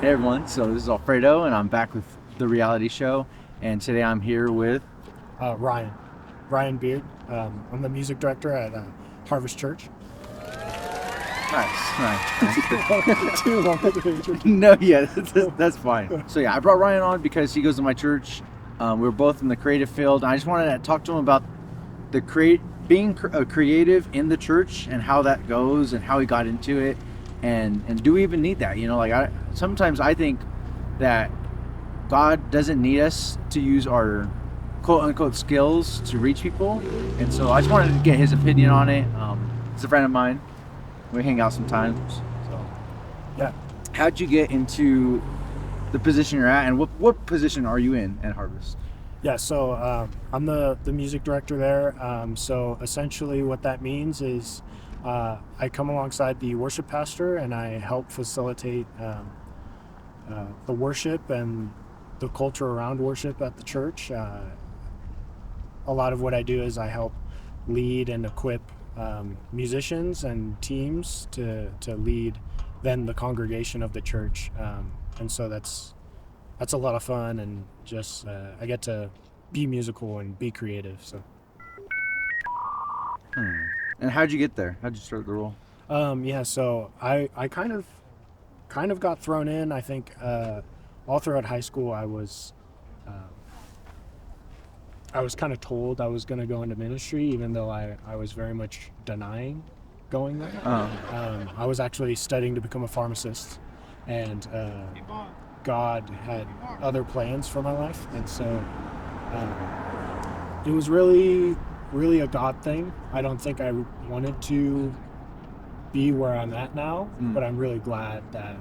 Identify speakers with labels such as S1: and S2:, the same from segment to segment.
S1: Hey everyone, so this is Alfredo and I'm back with The Reality Show, and today I'm here with...
S2: Ryan Beard. I'm the music director at Harvest Church.
S1: Nice.
S2: Too long to introduce.
S1: No, yeah, that's fine. So yeah, I brought Ryan on because he goes to my church. We're both in the creative field, and I just wanted to talk to him about being a creative in the church and how that goes and how he got into it, and do we even need that? Sometimes I think that God doesn't need us to use our quote unquote skills to reach people, and so I just wanted to get his opinion on it. He's a friend of mine. We hang out sometimes. So
S2: Yeah.
S1: how'd you get into the position you're at, and what position are you in at Harvest?
S2: Yeah, so I'm the music director there. So essentially what that means is I come alongside the worship pastor and I help facilitate the worship and the culture around worship at the church. A lot of what I do is I help lead and equip musicians and teams to lead then the congregation of the church. And so that's a lot of fun, and just I get to be musical and be creative. So
S1: And how'd you get there? How'd you start the role?
S2: yeah, so I kind of got thrown in. I think all throughout high school I was kind of told I was going to go into ministry, even though I was very much denying going there. I was actually studying to become a pharmacist, and God had other plans for my life, and so it was really, really a God thing. I don't think I wanted to be where I'm at now, but I'm really glad that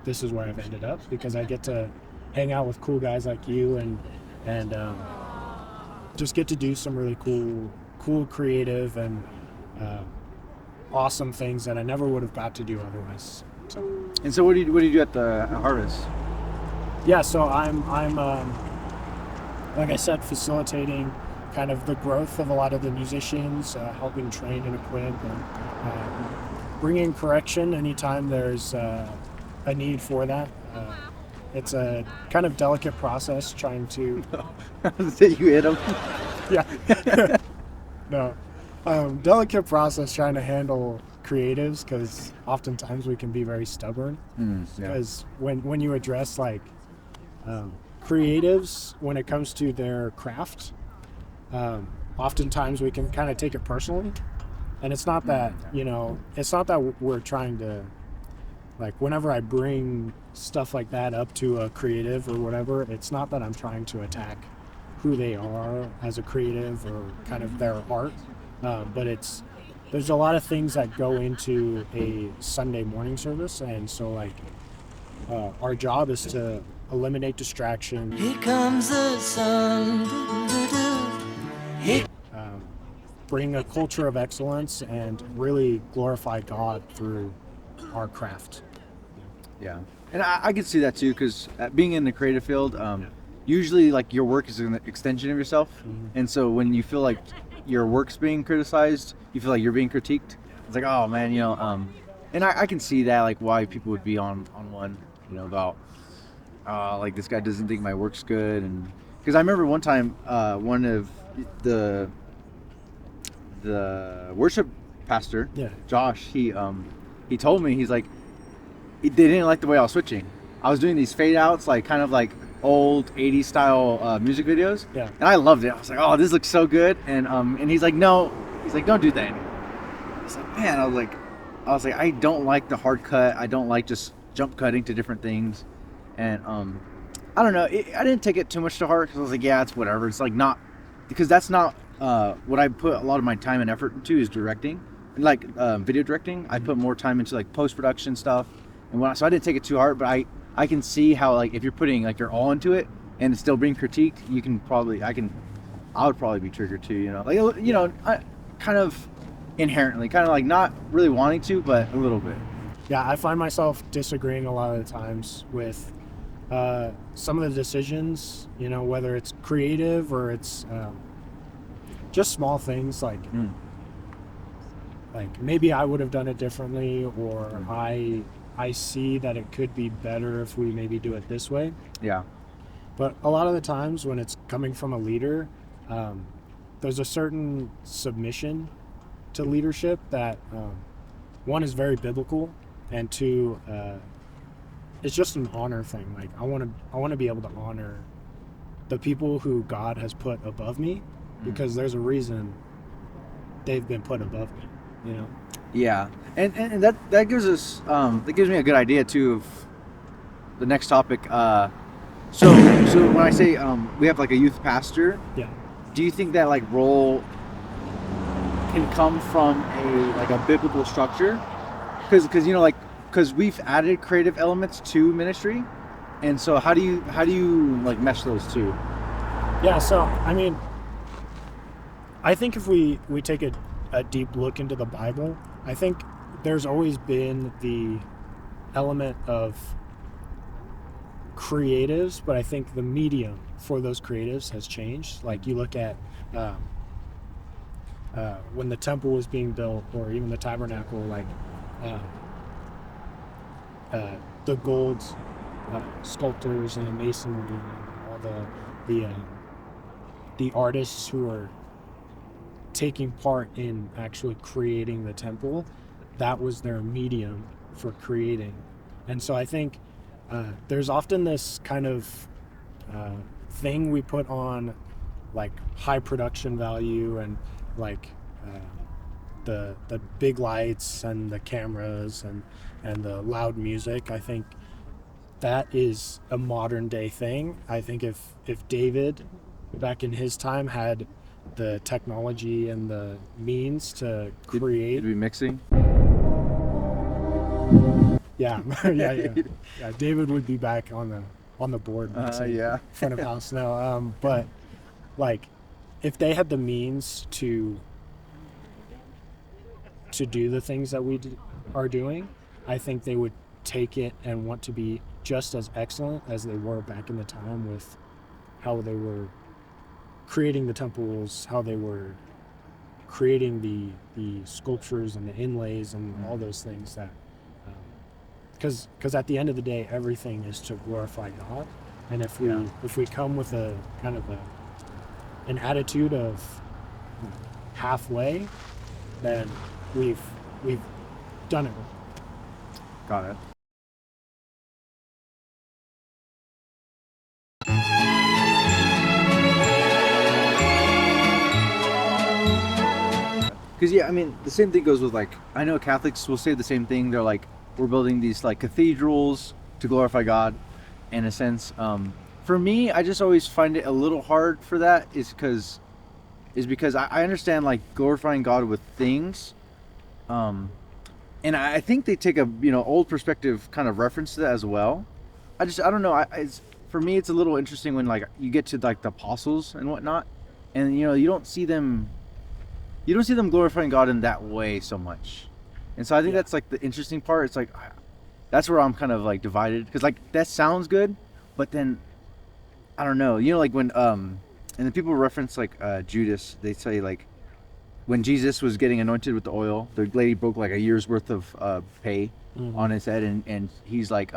S2: this is where I've ended up, because I get to hang out with cool guys like you and just get to do some really cool, creative, and awesome things that I never would have got to do otherwise.
S1: So what do you do at the Harvest?
S2: Yeah, so I'm like I said, facilitating kind of the growth of a lot of the musicians, helping train and equip, and bringing correction anytime there's a need for that. It's a kind of delicate process trying to...
S1: That you hit him?
S2: Yeah. No. Delicate process trying to handle creatives, because oftentimes we can be very stubborn. Because when you address creatives when it comes to their craft, oftentimes we can kind of take it personally, and it's not that it's not that we're trying to, whenever I bring stuff like that up to a creative or whatever, it's not that I'm trying to attack who they are as a creative or kind of their art, but there's a lot of things that go into a Sunday morning service, and so our job is to eliminate distraction.
S3: Here comes the sun.
S2: Bring a culture of excellence and really glorify God through our craft.
S1: Yeah, and I can see that too, because being in the creative field, usually your work is an extension of yourself, and so when you feel like your work's being criticized, you feel like you're being critiqued. It's like, oh man, and I can see that, why people would be on one, about this guy doesn't think my work's good. And because I remember one time one of the worship pastor, Josh, he told me, he's like, they didn't like the way I was switching. I was doing these fade outs, kind of like old 80s style music videos, and I loved it. I was like, oh, this looks so good. And he's like, no, don't do that anymore. I was like, man, I was like, I don't like the hard cut. I don't like just jump cutting to different things. And I don't know, I didn't take it too much to heart, because I was like, yeah, it's whatever. It's not, because that's not what I put a lot of my time and effort into, is directing. And video directing, I put more time into post-production stuff, and so I didn't take it too hard. But I can see how if you're putting your all into it and it's still being critiqued, I would probably be triggered too, I kind of inherently, not really wanting to, but a little bit.
S2: Yeah, I find myself disagreeing a lot of the times with some of the decisions, whether it's creative or it's just small things, maybe I would have done it differently, or I I see that it could be better if we maybe do it this way.
S1: Yeah.
S2: But a lot of the times when it's coming from a leader, there's a certain submission to leadership that one is very biblical, and two, it's just an honor thing. Like I want to be able to honor the people who God has put above me, because there's a reason they've been put above me, you know?
S1: Yeah, and that gives us that gives me a good idea too of the next topic. So when I say we have like a youth pastor,
S2: Yeah.
S1: do you think that like role can come from a biblical structure? Because you know, like, because we've added creative elements to ministry, and so how do you like mesh those two?
S2: Yeah, so I mean, I think if we take a deep look into the Bible, I think there's always been the element of creatives, but I think the medium for those creatives has changed. Like you look at when the temple was being built, or even the tabernacle, like the gold sculptors and the masonry and all the artists who are taking part in actually creating the temple, that was their medium for creating. And so I think there's often this kind of thing we put on like high production value and like the big lights and the cameras and the loud music. I think that is a modern day thing. I think if David back in his time had the technology and the means to create,
S1: Did we mixing?
S2: yeah. David would be back on the board,
S1: yeah.
S2: front of house now. But like, if they had the means to do the things that we are doing, I think they would take it and want to be just as excellent as they were back in the time with how they were creating the temples, how they were creating the sculptures and the inlays and all those things. That because at the end of the day, everything is to glorify God. And if we come with a kind of an attitude of halfway, then we've done it.
S1: Got it. Because yeah, I mean, the same thing goes with like, I know Catholics will say the same thing. They're like, we're building these like cathedrals to glorify God, in a sense. For me, I just always find it a little hard for that. Is because I understand like glorifying God with things, and I think they take a old perspective kind of reference to that as well. I don't know. For me, it's a little interesting when like you get to like the apostles and whatnot, and you don't see them glorifying God in that way so much. And so I think that's like the interesting part. It's like that's where I'm kind of like divided, because like that sounds good, but then I don't know. Like when and then people reference like Judas. They say like when Jesus was getting anointed with the oil, the lady broke like a year's worth of pay on his head, and he's like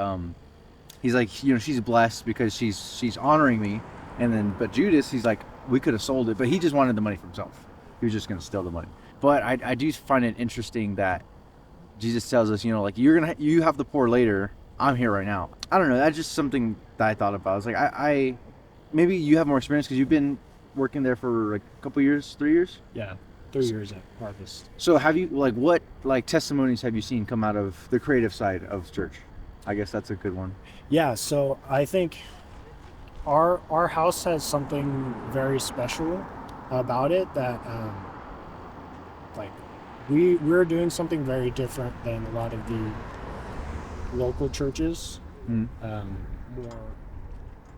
S1: she's blessed because she's honoring me. And then but Judas, he's like, we could have sold it, but he just wanted the money for himself. He was just going to steal the money. But I do find it interesting that Jesus tells us, like you have the poor later. I'm here right now. I don't know. That's just something that I thought about. I was like, I maybe you have more experience because you've been working there for like a couple years, 3 years.
S2: Yeah, 3 years at Harvest.
S1: So have you what testimonies have you seen come out of the creative side of church? I guess that's a good one.
S2: Yeah. So I think our house has something very special about it, that like we're doing something very different than a lot of the local churches, more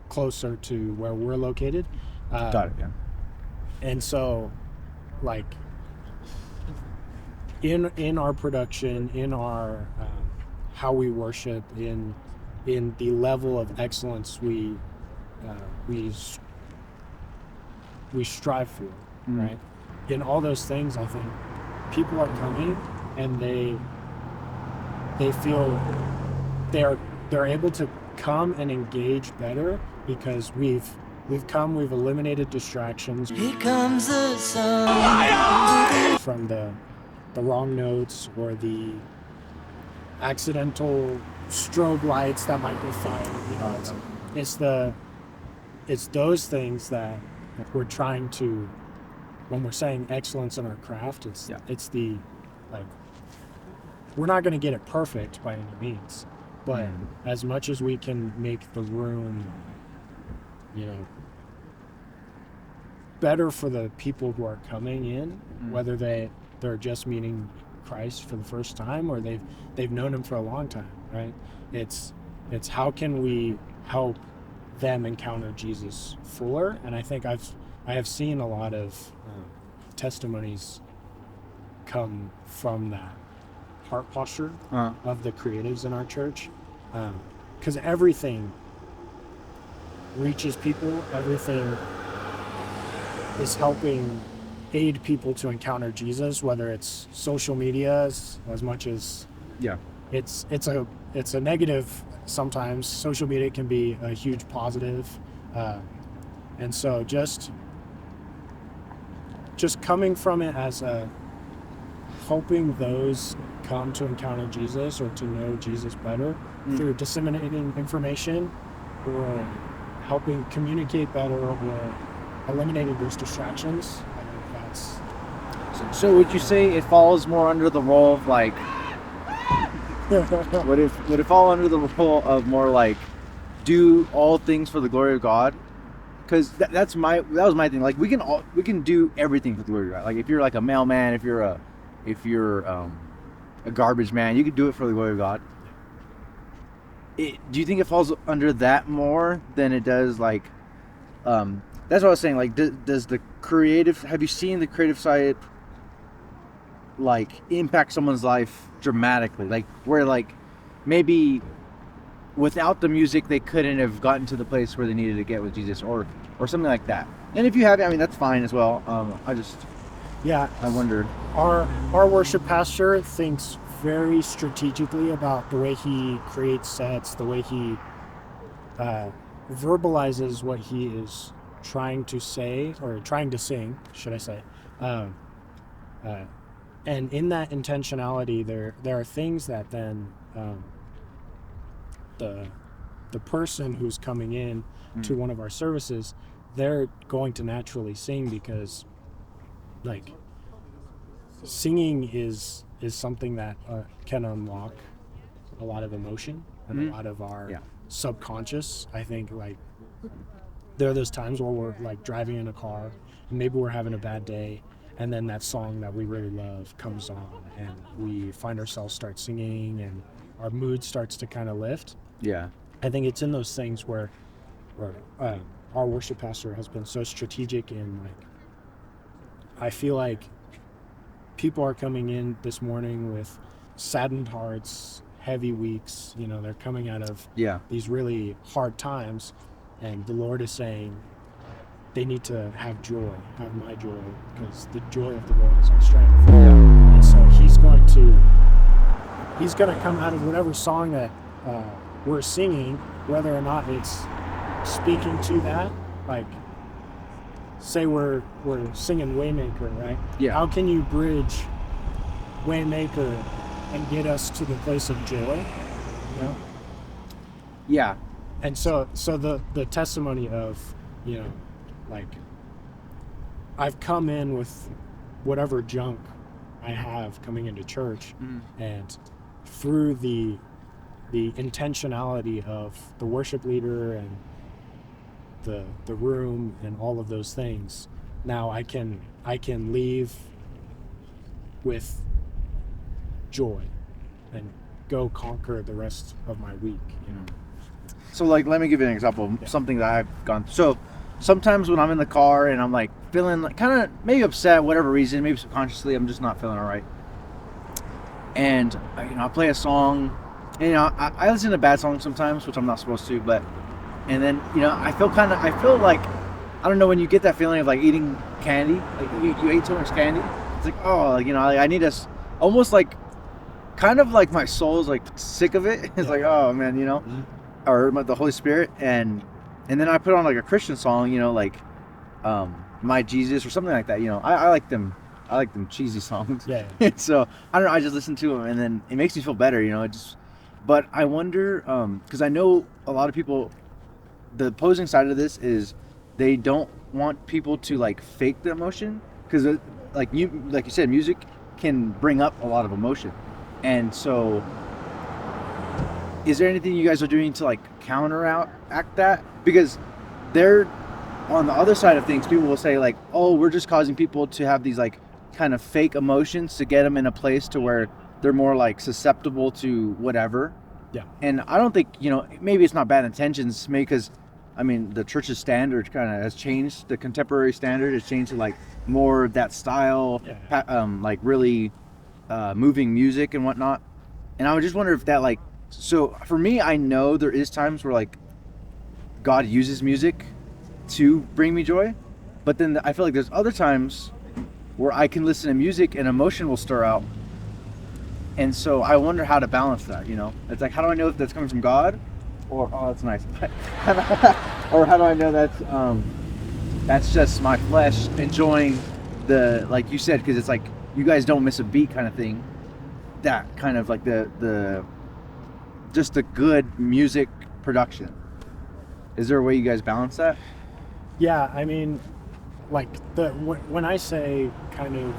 S2: closer to where we're located.
S1: Got it. Yeah.
S2: And so like in our production, in our how we worship, in the level of excellence we strive for, right? In all those things, I think people are coming and they feel they're able to come and engage better because we've eliminated distractions.
S3: Here comes the sun.
S2: From the wrong notes or the accidental strobe lights that might be fired. You know, it's those things that we're trying to, when we're saying excellence in our craft, it's the, like, we're not going to get it perfect by any means, but as much as we can make the room, you know, better for the people who are coming in, whether they're just meeting Christ for the first time or they've known him for a long time, right? It's how can we help them encounter Jesus fuller? And I think I have seen a lot of testimonies come from that heart posture of the creatives in our church, because everything reaches people, everything is helping aid people to encounter Jesus, whether it's social media as much as it's a negative. Sometimes social media can be a huge positive, and so just coming from it as a helping those come to encounter Jesus or to know Jesus better through disseminating information or helping communicate better or eliminating those distractions. I think that's...
S1: So would you say it falls more under the role of like would it fall under the role of more like do all things for the glory of God? Because that was my thing. Like we can do everything for the glory of God. Like if you're like a mailman, if you're a garbage man, you can do it for the glory of God. Do you think it falls under that more than it does like that's what I was saying, like does the creative, have you seen the creative side like impact someone's life dramatically, like where like maybe without the music they couldn't have gotten to the place where they needed to get with Jesus or something like that? And if you have it, I mean that's fine as well. I wondered.
S2: Our worship pastor thinks very strategically about the way he creates sets, the way he verbalizes what he is trying to say or trying to sing, should I say. And in that intentionality, there are things that then the person who's coming in to one of our services, they're going to naturally sing because like singing is something that can unlock a lot of emotion and a lot of our subconscious. I think like there are those times where we're like driving in a car and maybe we're having a bad day and then that song that we really love comes on and we find ourselves start singing and our mood starts to kind of lift. I think it's in those things where our worship pastor has been so strategic in like, I feel like people are coming in this morning with saddened hearts, heavy weeks, you know, they're coming out of these really hard times, and the Lord is saying they need to have joy, have my joy, because the joy of the Lord is our strength. And so he's going to come out of whatever song that we're singing, whether or not it's speaking to that, like say we're singing Waymaker, right? How can you bridge Waymaker and get us to the place of joy? You know? And so the testimony of, you know, like I've come in with whatever junk I have coming into church, and through the intentionality of the worship leader and the room and all of those things, now I can leave with joy and go conquer the rest of my week, you know.
S1: So like, let me give you an example of something that I've gone through. So sometimes when I'm in the car and I'm like feeling like kind of maybe upset, whatever reason, maybe subconsciously I'm just not feeling all right, and I play a song, and I listen to bad songs sometimes, which I'm not supposed to, but and then I feel like I don't know, when you get that feeling of like eating candy, like you ate so much candy, it's like, oh, like, I need almost like kind of like my soul's like sick of it. It's like, oh man, you know, or the Holy Spirit, and then I put on like a Christian song, you know, like My Jesus or something like that. You know, I like them. I like them cheesy songs.
S2: Yeah.
S1: So I don't know. I just listen to them, and then it makes me feel better. You know, it just. But I wonder, because I know a lot of people. The opposing side of this is they don't want people to like fake the emotion, because like you said, music can bring up a lot of emotion, and so is there anything you guys are doing to like counteract that? Because they're on the other side of things, people will say like, oh, we're just causing people to have these like kind of fake emotions to get them in a place to where they're more like susceptible to whatever.
S2: Yeah.
S1: And I don't think, you know, maybe it's not bad intentions, maybe because I mean, the church's standard kind of has changed. The contemporary standard has changed to like more of that style, like really moving music and whatnot. And I would just wonder if that like, so for me, I know there is times where like God uses music to bring me joy, but then I feel like there's other times where I can listen to music and emotion will stir out. And so I wonder how to balance that, you know? It's like, how do I know if that's coming from God? Or, oh, that's nice. Or how do I know that's just my flesh enjoying the, like you said, because it's like you guys don't miss a beat kind of thing. That kind of like the just the good music production. Is there a way you guys balance that?
S2: Yeah, I mean, like when I say kind of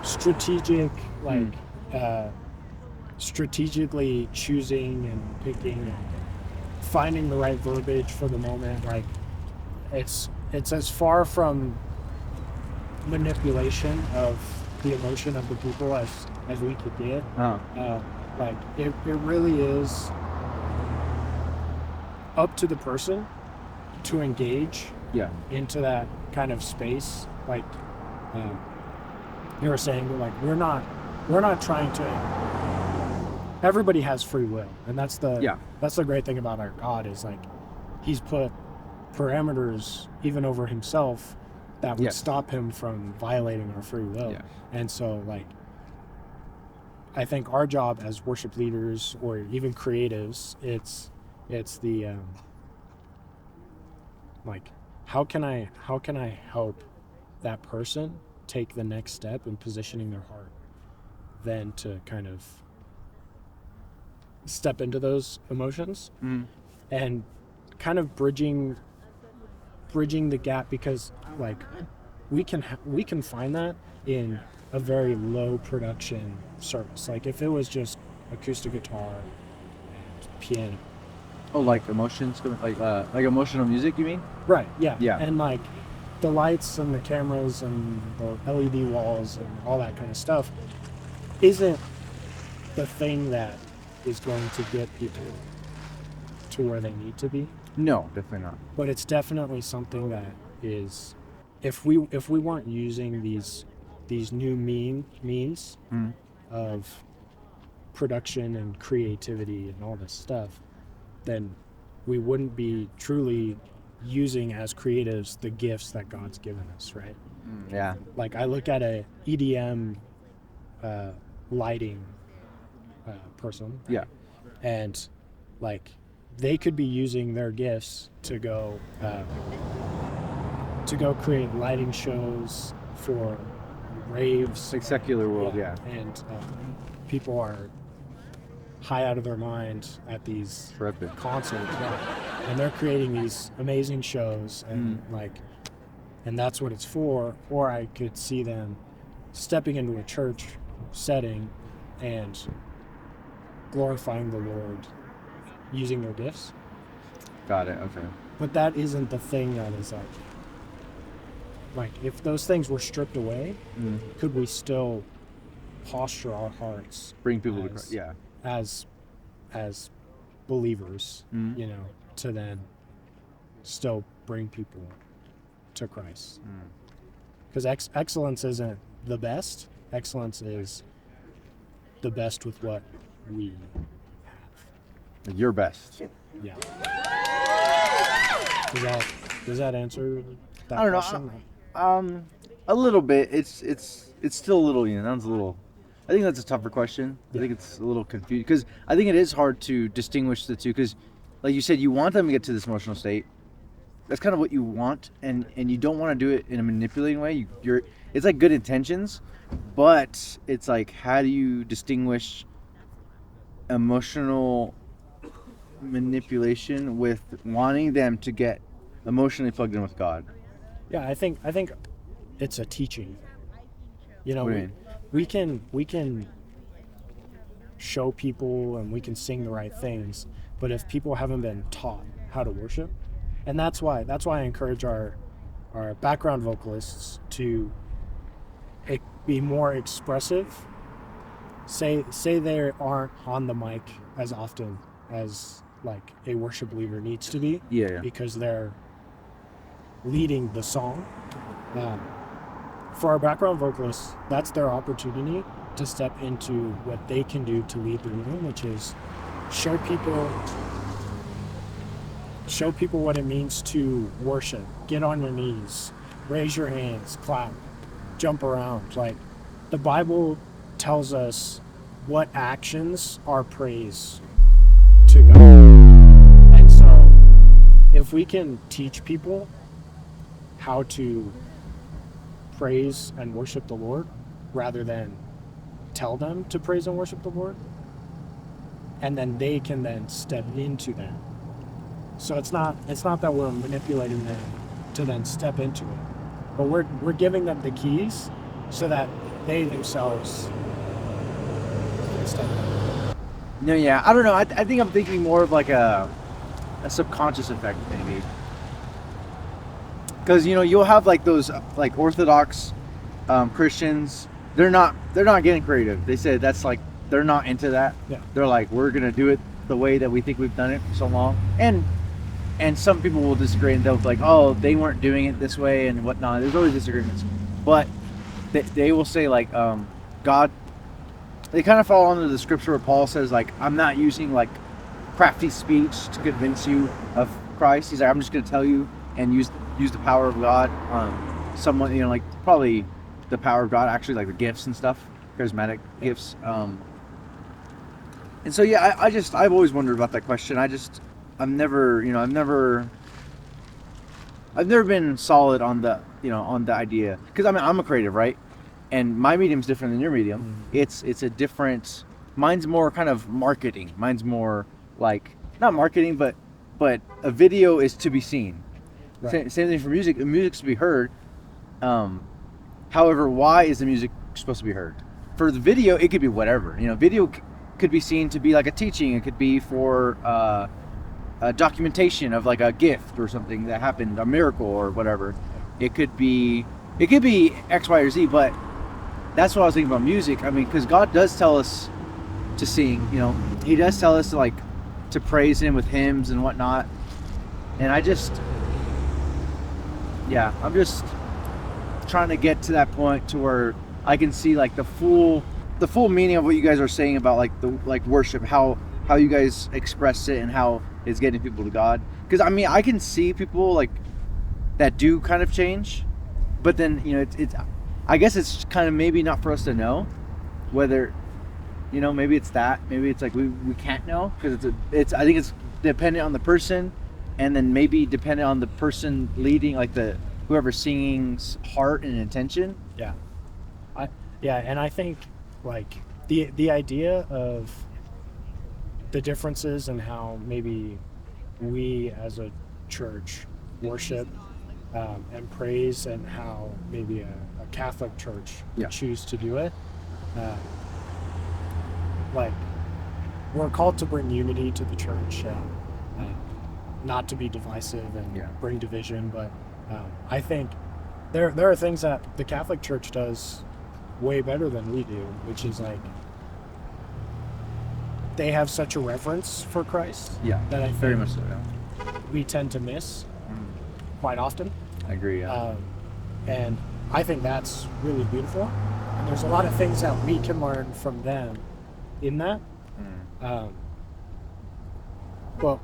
S2: strategic, like strategically choosing and picking and finding the right verbiage for the moment, like it's as far from manipulation of the emotion of the people as we could get. Like it really is up to the person to engage into that kind of space. Like you were saying, like we're not trying to. Everybody has free will, and that's the great thing about our God is like he's put parameters even over himself that would stop him from violating our free will. And so like I think our job as worship leaders or even creatives, it's the like how can I help that person take the next step in positioning their heart then to kind of step into those emotions and kind of bridging the gap, because like we can find that in a very low production service. Like if it was just acoustic guitar and piano.
S1: Oh, like emotions, like emotional music, you mean?
S2: Right. Yeah.
S1: Yeah.
S2: And like the lights and the cameras and the LED walls and all that kind of stuff isn't the thing that is going to get people to where they need to be.
S1: No, definitely not.
S2: But it's definitely something that is, if we weren't using these new means of production and creativity and all this stuff, then we wouldn't be truly using as creatives the gifts that God's given us, right?
S1: Yeah.
S2: Like I look at a EDM lighting person, and like they could be using their gifts to go create lighting shows for raves,
S1: like secular world,
S2: and people are high out of their mind at these concerts, and they're creating these amazing shows, and and that's what it's for. Or I could see them stepping into a church setting and glorifying the Lord using their gifts.
S1: Got it. Okay.
S2: But that isn't the thing that is like if those things were stripped away, could we still posture our hearts,
S1: bring people to Christ,
S2: as believers, you know, to then still bring people to Christ? Because excellence isn't the best. Excellence is the best with what we have.
S1: Your best.
S2: Yeah. Does that answer that
S1: I don't
S2: question?
S1: know. A little bit. It's still a little, you know, sounds a little I think that's a tougher question. I think it's a little confused because I think it is hard to distinguish the two because, like you said, you want them to get to this emotional state. That's kind of what you want, and you don't want to do it in a manipulating way. It's like good intentions, but it's like, how do you distinguish emotional manipulation with wanting them to get emotionally plugged in with God?
S2: Yeah, I think it's a teaching. You know,
S1: What do you mean?
S2: we can show people and we can sing the right things, but if people haven't been taught how to worship, and that's why I encourage our background vocalists to be more expressive. Say they aren't on the mic as often as like a worship leader needs to be.
S1: Yeah.
S2: Because they're leading the song. For our background vocalists, that's their opportunity to step into what they can do to lead the room, which is show people what it means to worship. Get on your knees, raise your hands, clap, jump around. Like, the Bible tells us what actions are praise to God. And so if we can teach people how to praise and worship the Lord rather than tell them to praise and worship the Lord, and then they can then step into that. So it's not that we're manipulating them to then step into it, but we're giving them the keys so that they themselves can step in.
S1: No, yeah, I don't know. I think I'm thinking more of like a subconscious effect, maybe. Because you'll have like those like Orthodox Christians. They're not getting creative. They said that's like they're not into that.
S2: Yeah.
S1: They're like, we're gonna do it the way that we think we've done it for so long. And some people will disagree and they'll be like, oh, they weren't doing it this way and whatnot. There's always disagreements, but they will say like God. They kind of fall under the scripture where Paul says like, I'm not using like crafty speech to convince you of Christ. He's like, I'm just gonna tell you and use the power of God. Someone, like probably the power of God, actually, like the gifts and stuff, charismatic gifts. And so yeah, I've always wondered about that question. I've never been solid on the on the idea, because I'm a creative, right? And my medium's different than your medium. Mm-hmm. It's a different. Mine's more kind of marketing. Mine's more like not marketing, but a video is to be seen. Right. Same thing for music. The music's to be heard. However, why is the music supposed to be heard? For the video, it could be whatever. Video could be seen to be like a teaching. It could be for a documentation of like a gift or something that happened, a miracle or whatever. It could be X, Y, or Z. But that's what I was thinking about music. Because God does tell us to sing. He does tell us to praise Him with hymns and whatnot. And I'm just trying to get to that point to where I can see like the full meaning of what you guys are saying about like worship, how you guys express it and how it's getting people to God. Because I can see people like that do kind of change, but then it's I guess it's kind of maybe not for us to know whether maybe it's that, maybe it's like we can't know, because I think it's dependent on the person, and then maybe dependent on the person leading, like whoever's singing's heart and intention.
S2: Yeah. And I think like the idea of the differences in how maybe we as a church worship and praise, and how maybe a Catholic church would choose to do it. Like, we're called to bring unity to the church, not to be divisive and bring division. But I think there are things that the Catholic Church does way better than we do, which is like they have such a reverence for Christ that I think
S1: very much so,
S2: we tend to miss quite often.
S1: I agree. Yeah.
S2: And I think that's really beautiful. And there's a lot of things that we can learn from them in that. Well,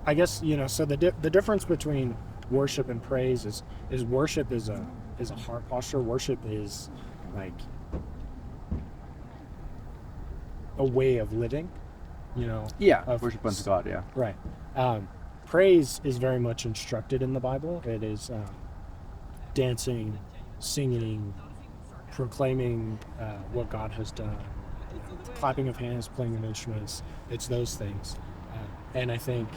S2: I guess so the difference between worship and praise is worship is a heart posture. Worship is like a way of living,
S1: Yeah,
S2: of
S1: worship unto God, yeah.
S2: Right. Praise is very much instructed in the Bible. It is dancing, singing, proclaiming what God has done, clapping of hands, playing of instruments. It's those things. And I think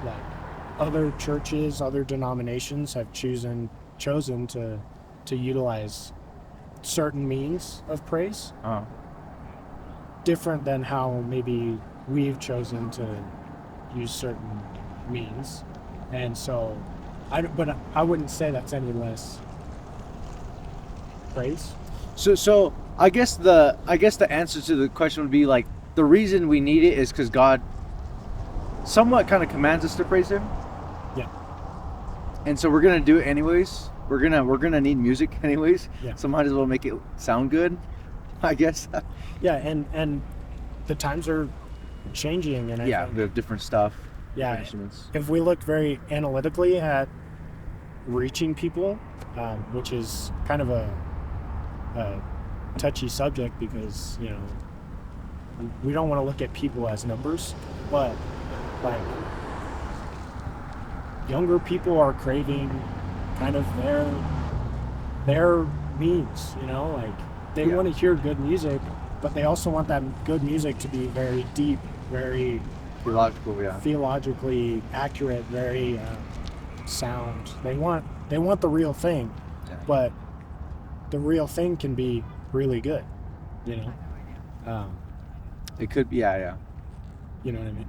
S2: like other churches, other denominations have chosen to utilize certain means of praise. Different than how maybe we've chosen to use certain means. And so but I wouldn't say that's any less praise.
S1: So I guess the answer to the question would be like, the reason we need it is because God somewhat kind of commands us to praise Him.
S2: Yeah.
S1: And so we're gonna do it anyways. We're gonna need music anyways.
S2: Yeah.
S1: So might as well make it sound good, I guess.
S2: Yeah, and the times are changing, and
S1: we have different stuff.
S2: Yeah.
S1: Different instruments.
S2: If we look very analytically at reaching people, which is kind of a touchy subject because we don't want to look at people as numbers, but like younger people are craving kind of their means, like they want to hear good music, but they also want that good music to be very deep, very theologically accurate, very sound. They want the real thing, but the real thing can be really good,
S1: It could be, yeah.
S2: You know what I mean?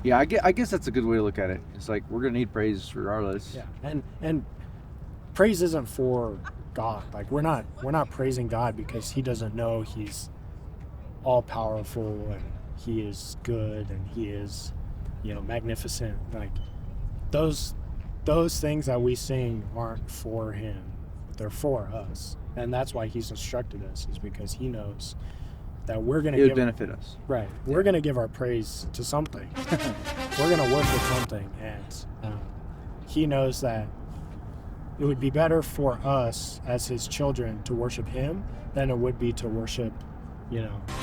S1: Yeah, I guess that's a good way to look at it. It's like we're gonna need praise regardless.
S2: Yeah, and praise isn't for God. Like we're not praising God because He doesn't know He's all powerful and He is good and He is, magnificent. Like those things that we sing aren't for Him. They're for us, and that's why He's instructed us. Is because He knows that we're going to
S1: it would benefit us.
S2: Right. We're going to give our praise to something. We're going to worship something, and He knows that it would be better for us as His children to worship Him than it would be to worship,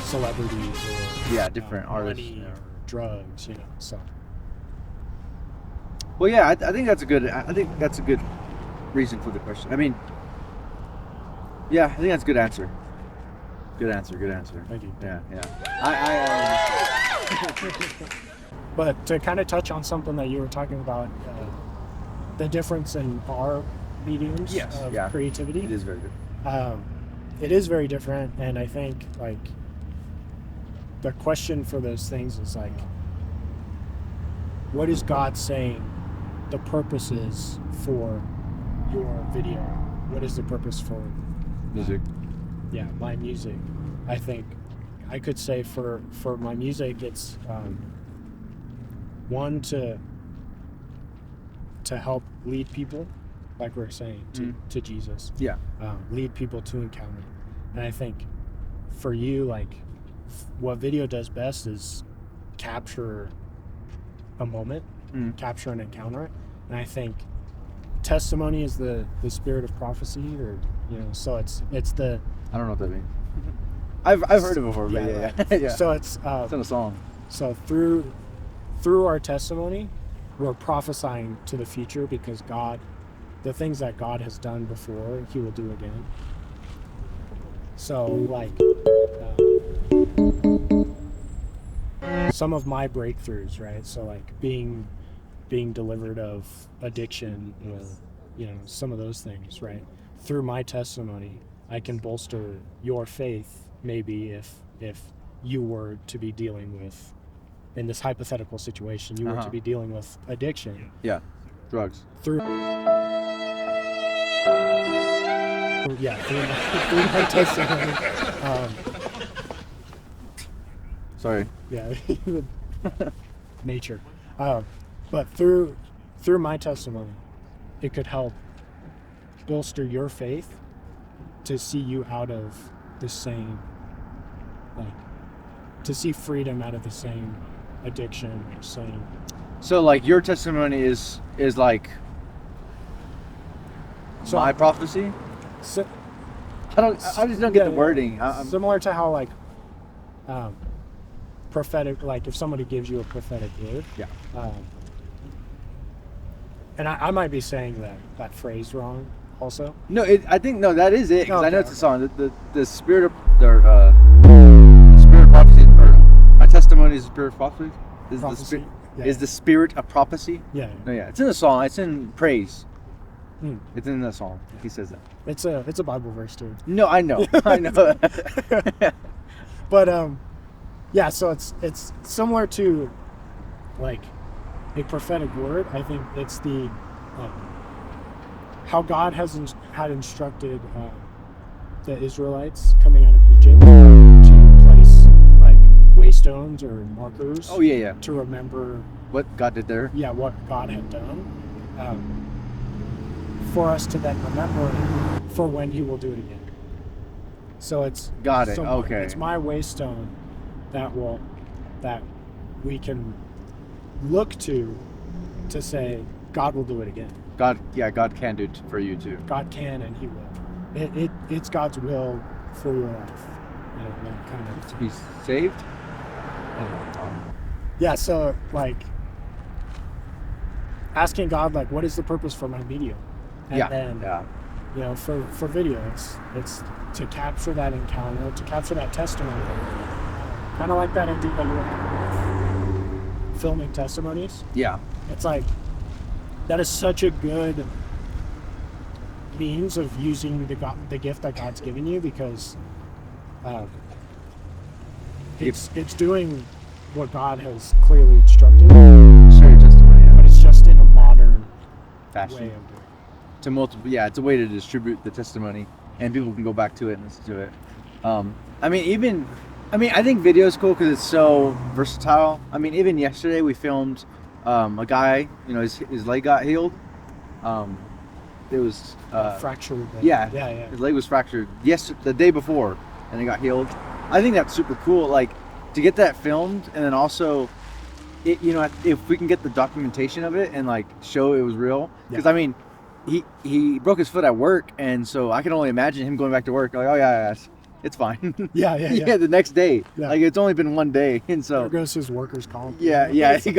S2: celebrities or
S1: different artists
S2: or drugs, So.
S1: Well, yeah, I think that's a good. I think that's a good reason for the question. I mean, yeah, I think that's a good answer. Good answer.
S2: Thank you.
S1: Yeah.
S2: But to kind of touch on something that you were talking about, the difference in our mediums of creativity.
S1: It is very good.
S2: It is very different, and I think like the question for those things is like, what is God saying the purpose is for your video? What is the purpose for
S1: music?
S2: My music. I think I could say for my music, it's one to help lead people, like we're saying, to Jesus.
S1: Yeah.
S2: Lead people to encounter. And I think for you, like what video does best is capture a moment, capture an encounter. And I think testimony is the spirit of prophecy, or so it's the.
S1: I don't know what that means. I've heard it before, but yeah.
S2: So it's
S1: in a song.
S2: So through our testimony, we're prophesying to the future, because God, the things that God has done before, He will do again. So like some of my breakthroughs, right? So like being delivered of addiction, or some of those things, right? Through my testimony, I can bolster your faith, maybe if you were to be dealing with, in this hypothetical situation, you were to be dealing with addiction.
S1: Yeah, drugs.
S2: Through my testimony.
S1: Sorry.
S2: Yeah, nature. But through my testimony, it could help bolster your faith to see you out of the same, to see freedom out of the same addiction, same.
S1: So like your testimony is like
S2: So
S1: my prophecy.
S2: So,
S1: I just don't get the wording.
S2: Similar to how like prophetic, like if somebody gives you a prophetic word.
S1: Yeah.
S2: And I might be saying that phrase wrong also.
S1: No, I think that is it. Because I know it's a song. The spirit of spirit of prophecy, or my testimony is the spirit of prophecy. Is the spirit of prophecy?
S2: Yeah.
S1: No, yeah. It's in the song. It's in praise. It's in the song. He says that.
S2: It's a Bible verse too.
S1: No, I know. I know.
S2: But yeah. So it's similar to like a prophetic word. I think it's the how God had instructed the Israelites coming out of Egypt to place like waystones or markers.
S1: Oh yeah.
S2: To remember
S1: what God did there.
S2: Yeah, what God had done. For us to then remember for when He will do it again. So it's
S1: got it. Okay.
S2: It's my waystone that we can look to say God will do it again.
S1: God can do it for you too.
S2: God can and He will. It's God's will for your life. That kind of
S1: to be saved.
S2: Yeah. So like asking God like, what is the purpose for my video? And then, you know, for video, it's to capture that encounter, to capture that testimony. Kind of like that idea that you were filming testimonies.
S1: Yeah.
S2: It's like, that is such a good means of using the gift that God's given you, because it's doing what God has clearly instructed.
S1: Share your testimony.
S2: But it's just in a modern
S1: fashion.
S2: way of doing it.
S1: To multiple, it's a way to distribute the testimony, and people can go back to it and listen to it. I think video is cool because it's so versatile. I mean, even yesterday we filmed a guy, you know, his leg got healed. It was
S2: fractured.
S1: Yeah. His leg was fractured the day before, and it got healed. I think that's super cool. Like to get that filmed, and then also, if we can get the documentation of it and like show it was real, because I mean. He broke his foot at work, and so I can only imagine him going back to work like, oh yeah, it's fine.
S2: Yeah.
S1: The next day, like it's only been one day, and so
S2: there goes his workers' comp.
S1: Yeah, he's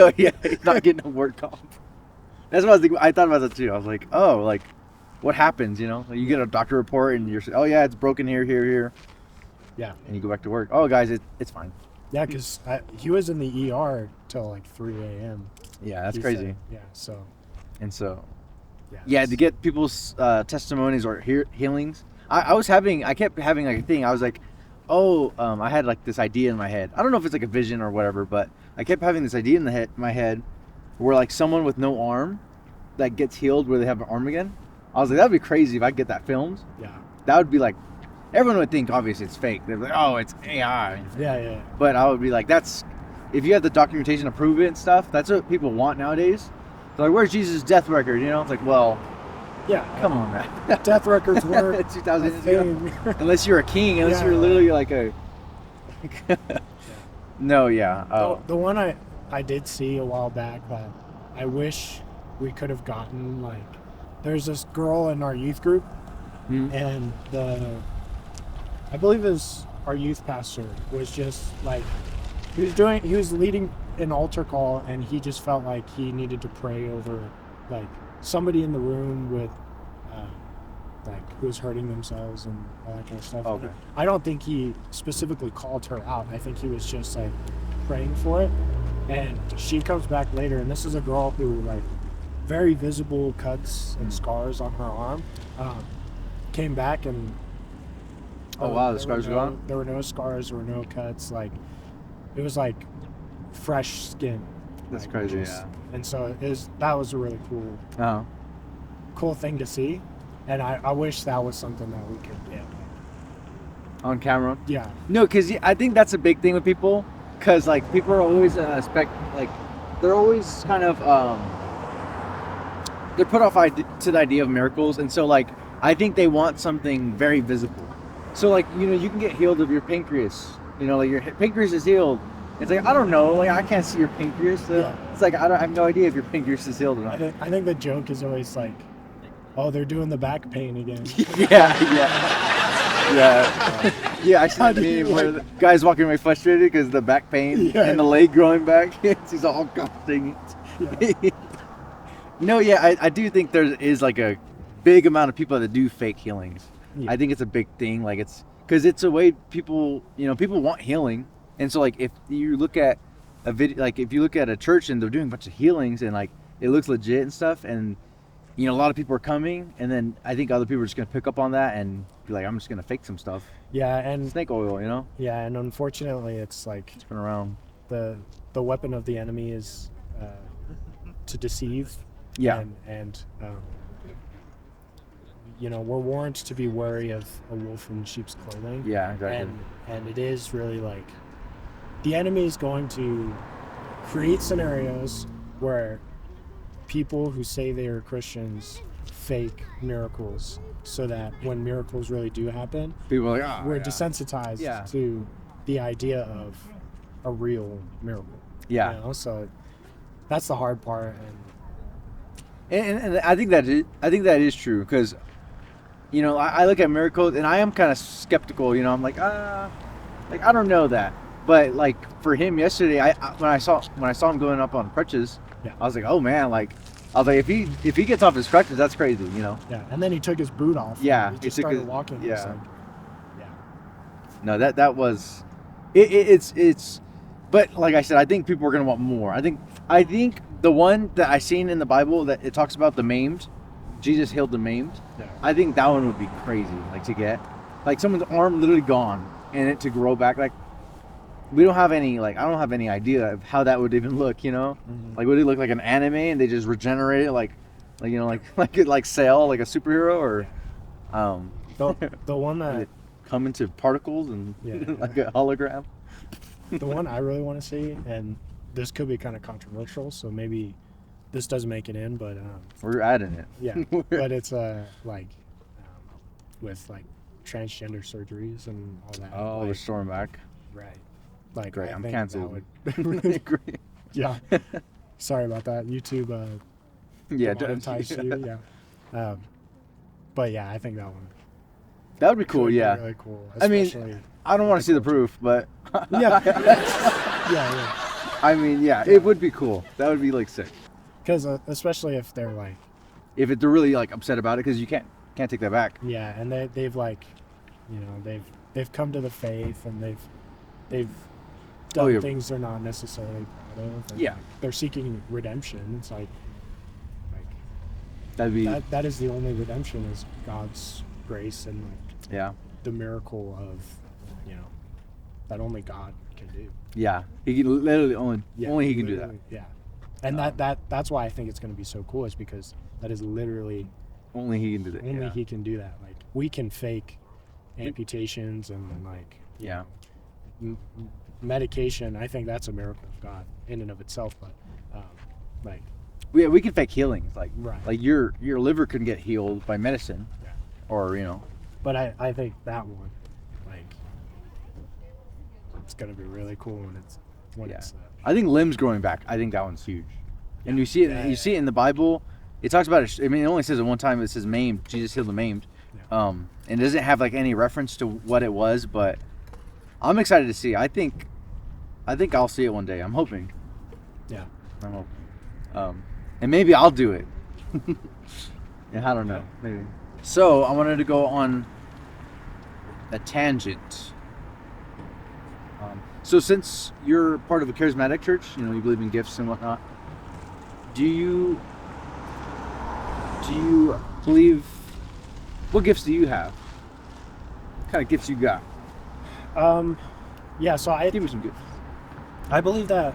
S1: not getting a work comp. That's what I was thinking. I thought about that too. I was like, oh, like what happens? You know, like, you get a doctor report, and you're, oh yeah, it's broken here.
S2: Yeah,
S1: and you go back to work. Oh guys, it's fine.
S2: Yeah, because he was in the ER till like 3 a.m.
S1: Yeah, that's crazy.
S2: Said. Yeah, so.
S1: And so. Yeah, to get people's testimonies or healings. I kept having like a thing. I was like, I had like this idea in my head. I don't know if it's like a vision or whatever, but I kept having this idea in my head where like someone with no arm that gets healed where they have an arm again. I was like, that'd be crazy if I get that filmed.
S2: Yeah.
S1: That would be like, everyone would think obviously it's fake. They'd be like, oh, it's AI.
S2: Yeah.
S1: But I would be like, if you have the documentation to prove it and stuff, that's what people want nowadays. They're like, where's Jesus' death record? You know, it's like, well,
S2: yeah,
S1: come on, man.
S2: Death records were
S1: 2000 years ago. Unless you're a king, unless you're literally like a. No, yeah.
S2: The one I did see a while back that I wish we could have gotten, like, there's this girl in our youth group, and I believe it was our youth pastor was just like, he was leading an altar call, and he just felt like he needed to pray over like somebody in the room with like who was hurting themselves and all that kind of stuff.
S1: Okay.
S2: I don't think he specifically called her out. I think he was just like praying for it. And she comes back later, and this is a girl who like very visible cuts and scars on her arm. Came back and
S1: the scars are gone?
S2: There were no scars, there were no cuts. Like it was like fresh skin.
S1: That's
S2: like,
S1: crazy, yeah.
S2: And so that was a really cool thing to see, and I wish that was something that we could get
S1: on camera.
S2: Yeah.
S1: No, because I think that's a big thing with people, because like people are always they're always kind of they're put off to the idea of miracles, and so like I think they want something very visible. So like, you know, you can get healed of your pancreas. You know, like your pancreas is healed. It's like, I don't know, like I can't see your pancreas. So it's like I have no idea if your pancreas is healed or not.
S2: I think the joke is always like, Oh, they're doing the back pain again.
S1: Yeah, I saw the meme where the guy's walking away frustrated because the back pain and the leg growing back. He's all dang it. Yeah. No, I do think there is like a big amount of people that do fake healings. Yeah. I think it's a big thing. Like it's because it's a way people want healing, and so like if you look at a video, like if you look at a church and they're doing a bunch of healings and like it looks legit and stuff, and a lot of people are coming, and then I think other people are just gonna pick up on that and be like, I'm just gonna fake some stuff.
S2: Yeah, and
S1: snake oil,
S2: Yeah, and unfortunately, it's like
S1: it's been around.
S2: The weapon of the enemy is to deceive.
S1: Yeah,
S2: and we're warned to be wary of a wolf in sheep's clothing.
S1: Yeah, exactly.
S2: And it is really like the enemy is going to create scenarios where people who say they are Christians fake miracles, so that when miracles really do happen,
S1: people are like,
S2: we're desensitized to the idea of a real miracle.
S1: Yeah.
S2: So that's the hard part.
S1: And I think that is true because, I look at miracles and I am kind of skeptical. I'm like, I don't know that. But like for him yesterday, when I saw him going up on crutches, I was like, oh man, if he gets off his crutches, that's crazy,
S2: Yeah, and then he took his boot off.
S1: Yeah,
S2: he just started walking.
S1: Yeah. No, that was, it's. But like I said, I think people are gonna want more. I think the one that I seen in the Bible that it talks about the maimed, Jesus healed the maimed. Yeah. I think that one would be crazy, like to get, like someone's arm literally gone and it to grow back. Like we don't have any, I don't have any idea of how that would even look. Mm-hmm. Like would it look like an anime and they just regenerate it like Cell, like a superhero, or
S2: the one that
S1: come into particles and like a hologram.
S2: The one I really want to see, and this could be kind of controversial, so maybe this doesn't make it in, but
S1: we're adding it.
S2: Yeah, but it's with like transgender surgeries and all that.
S1: Oh, we're storming back.
S2: Right.
S1: Great. I'm canceled.
S2: Really, yeah. Sorry about that. YouTube. Demonetized you. Yeah. But yeah, I think that one.
S1: That would be cool. Yeah.
S2: Really cool.
S1: I mean, I don't want to see the proof, but
S2: yeah.
S1: I mean, it would be cool. That would be sick.
S2: Because especially if they're
S1: if they're really upset about it, because you can't take that back.
S2: Yeah, and they've they've come to the faith, and they've done things they're not necessarily proud of. And they're seeking redemption. It's
S1: that'd be
S2: that is the only redemption is God's grace and the miracle of that only God can do.
S1: Yeah, he can literally only he can do that.
S2: Yeah, and that's why I think it's going to be so cool, is because that is literally
S1: only he can do that.
S2: Only he can do that. We can fake amputations and medication. I think that's a miracle of God in and of itself. But
S1: we can fake healings.
S2: Right.
S1: Like your liver can get healed by medicine, or
S2: But I think that one, it's gonna be really cool when it's.
S1: I think limbs growing back. I think that one's huge, and you see it. You see it in the Bible. It talks about it. I mean, it only says it one time. It says maimed. Jesus healed the maimed, and it doesn't have any reference to what it was. But I'm excited to see. I think I'll see it one day. I'm hoping.
S2: Yeah.
S1: I'm hoping. And maybe I'll do it. Yeah, I don't know. Maybe. So I wanted to go on a tangent. So since you're part of a charismatic church, you believe in gifts and whatnot, do you believe, what gifts do you have? What kind of gifts you got?
S2: Yeah, so
S1: give me some gifts.
S2: I believe that,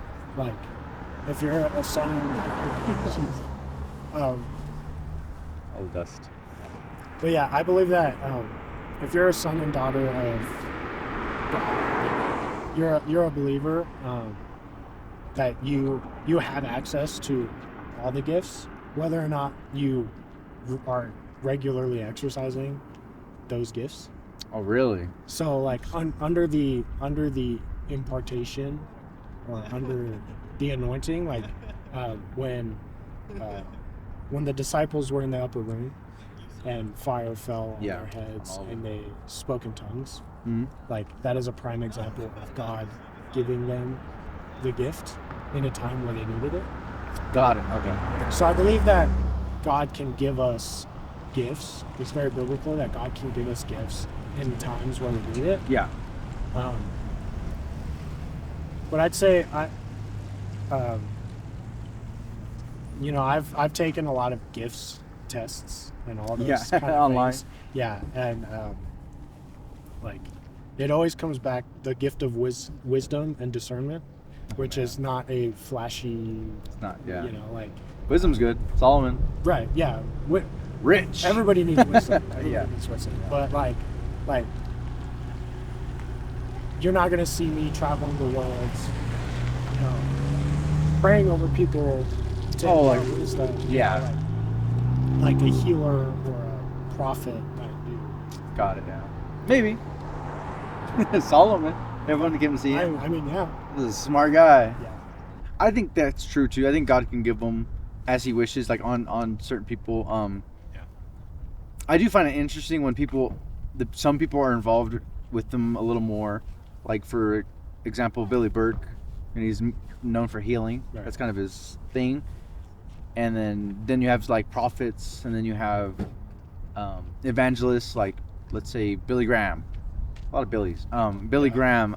S2: if you're a son,
S1: oh, dust.
S2: But yeah, I believe that if you're a son and daughter of God, you're a believer, that you have access to all the gifts, whether or not you are regularly exercising those gifts.
S1: Oh, really?
S2: So under the impartation or under the anointing, when the disciples were in the upper room and fire fell on
S1: Yeah.
S2: their heads, and they spoke in tongues.
S1: Mhm.
S2: Like, that is a prime example of God giving them the gift in a time where they needed it.
S1: Got it. Okay.
S2: So I believe that God can give us gifts. It's very biblical that God can give us gifts in times where we need it.
S1: Yeah.
S2: But I'd say I've taken a lot of gifts tests and all those kind of
S1: online.
S2: things. Yeah, and like, it always comes back the gift of wisdom and discernment, which is not a flashy.
S1: It's not. Yeah.
S2: Like,
S1: Wisdom's good. Solomon.
S2: right? Yeah,
S1: Rich.
S2: everybody needs wisdom.
S1: Yeah.
S2: Everybody needs wisdom. But like, you're not gonna see me traveling the world, praying over people to
S1: like,
S2: wisdom.
S1: yeah.
S2: Like a healer or a prophet might do.
S1: Got it. Yeah. Maybe. Solomon. Everyone came to see him.
S2: I mean, yeah.
S1: He's a smart guy.
S2: Yeah.
S1: I think that's true too. I think God can give them as He wishes, like on certain people.
S2: Yeah.
S1: I do find it interesting when some people are involved with them a little more. Like, for example, Billy Burke, and he's known for healing.
S2: Right.
S1: That's kind of his thing. And then you have like prophets, and then you have evangelists, like, let's say Billy Graham. A lot of Billies. Billy Graham,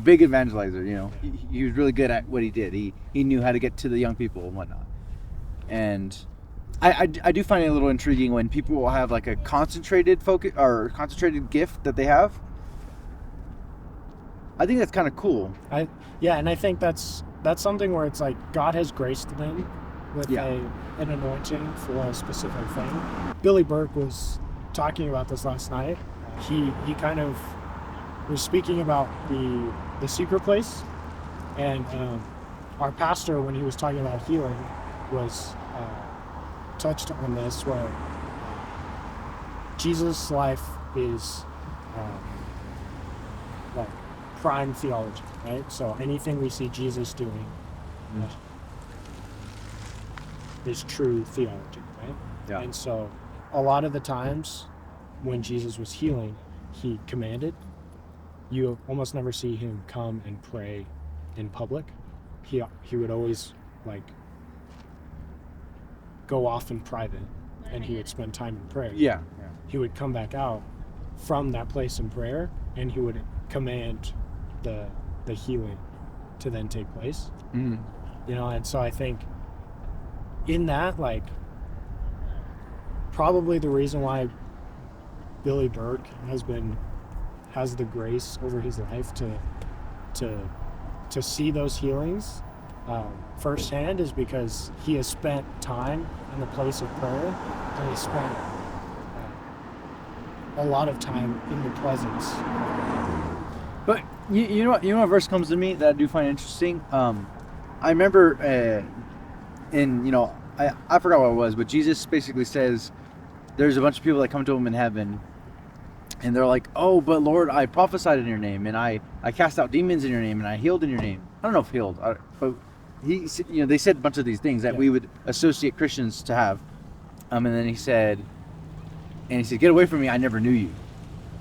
S1: big evangelizer. He was really good at what he did. He knew how to get to the young people and whatnot. And I do find it a little intriguing when people will have like a concentrated focus or concentrated gift that they have. I think that's kind of cool.
S2: And I think that's something where it's like God has graced them with an anointing for a specific thing. Billy Burke was talking about this last night. He kind of was speaking about the secret place, and our pastor, when he was talking about healing, was touched on this, where Jesus' life is like prime theology, right? So anything we see Jesus doing is true theology, right?
S1: Yeah.
S2: And so a lot of the times when Jesus was healing, he commanded. You almost never see him come and pray in public. He would always like go off in private, and he would spend time in prayer.
S1: Yeah.
S2: He would come back out from that place in prayer, and he would command the healing to then take place.
S1: Mm.
S2: And so I think in that, like, probably the reason why Billy Burke has the grace over his life to see those healings firsthand is because he has spent time in the place of prayer, and he spent a lot of time in the presence.
S1: But you know what verse comes to me that I do find interesting. I remember I forgot what it was, but Jesus basically says there's a bunch of people that come to him in heaven, and they're like, "Oh, but Lord, I prophesied in your name, and I cast out demons in your name, and I healed in your name." I don't know if healed, but they said a bunch of these things that we would associate Christians to have. And then he said, "Get away from me, I never knew you."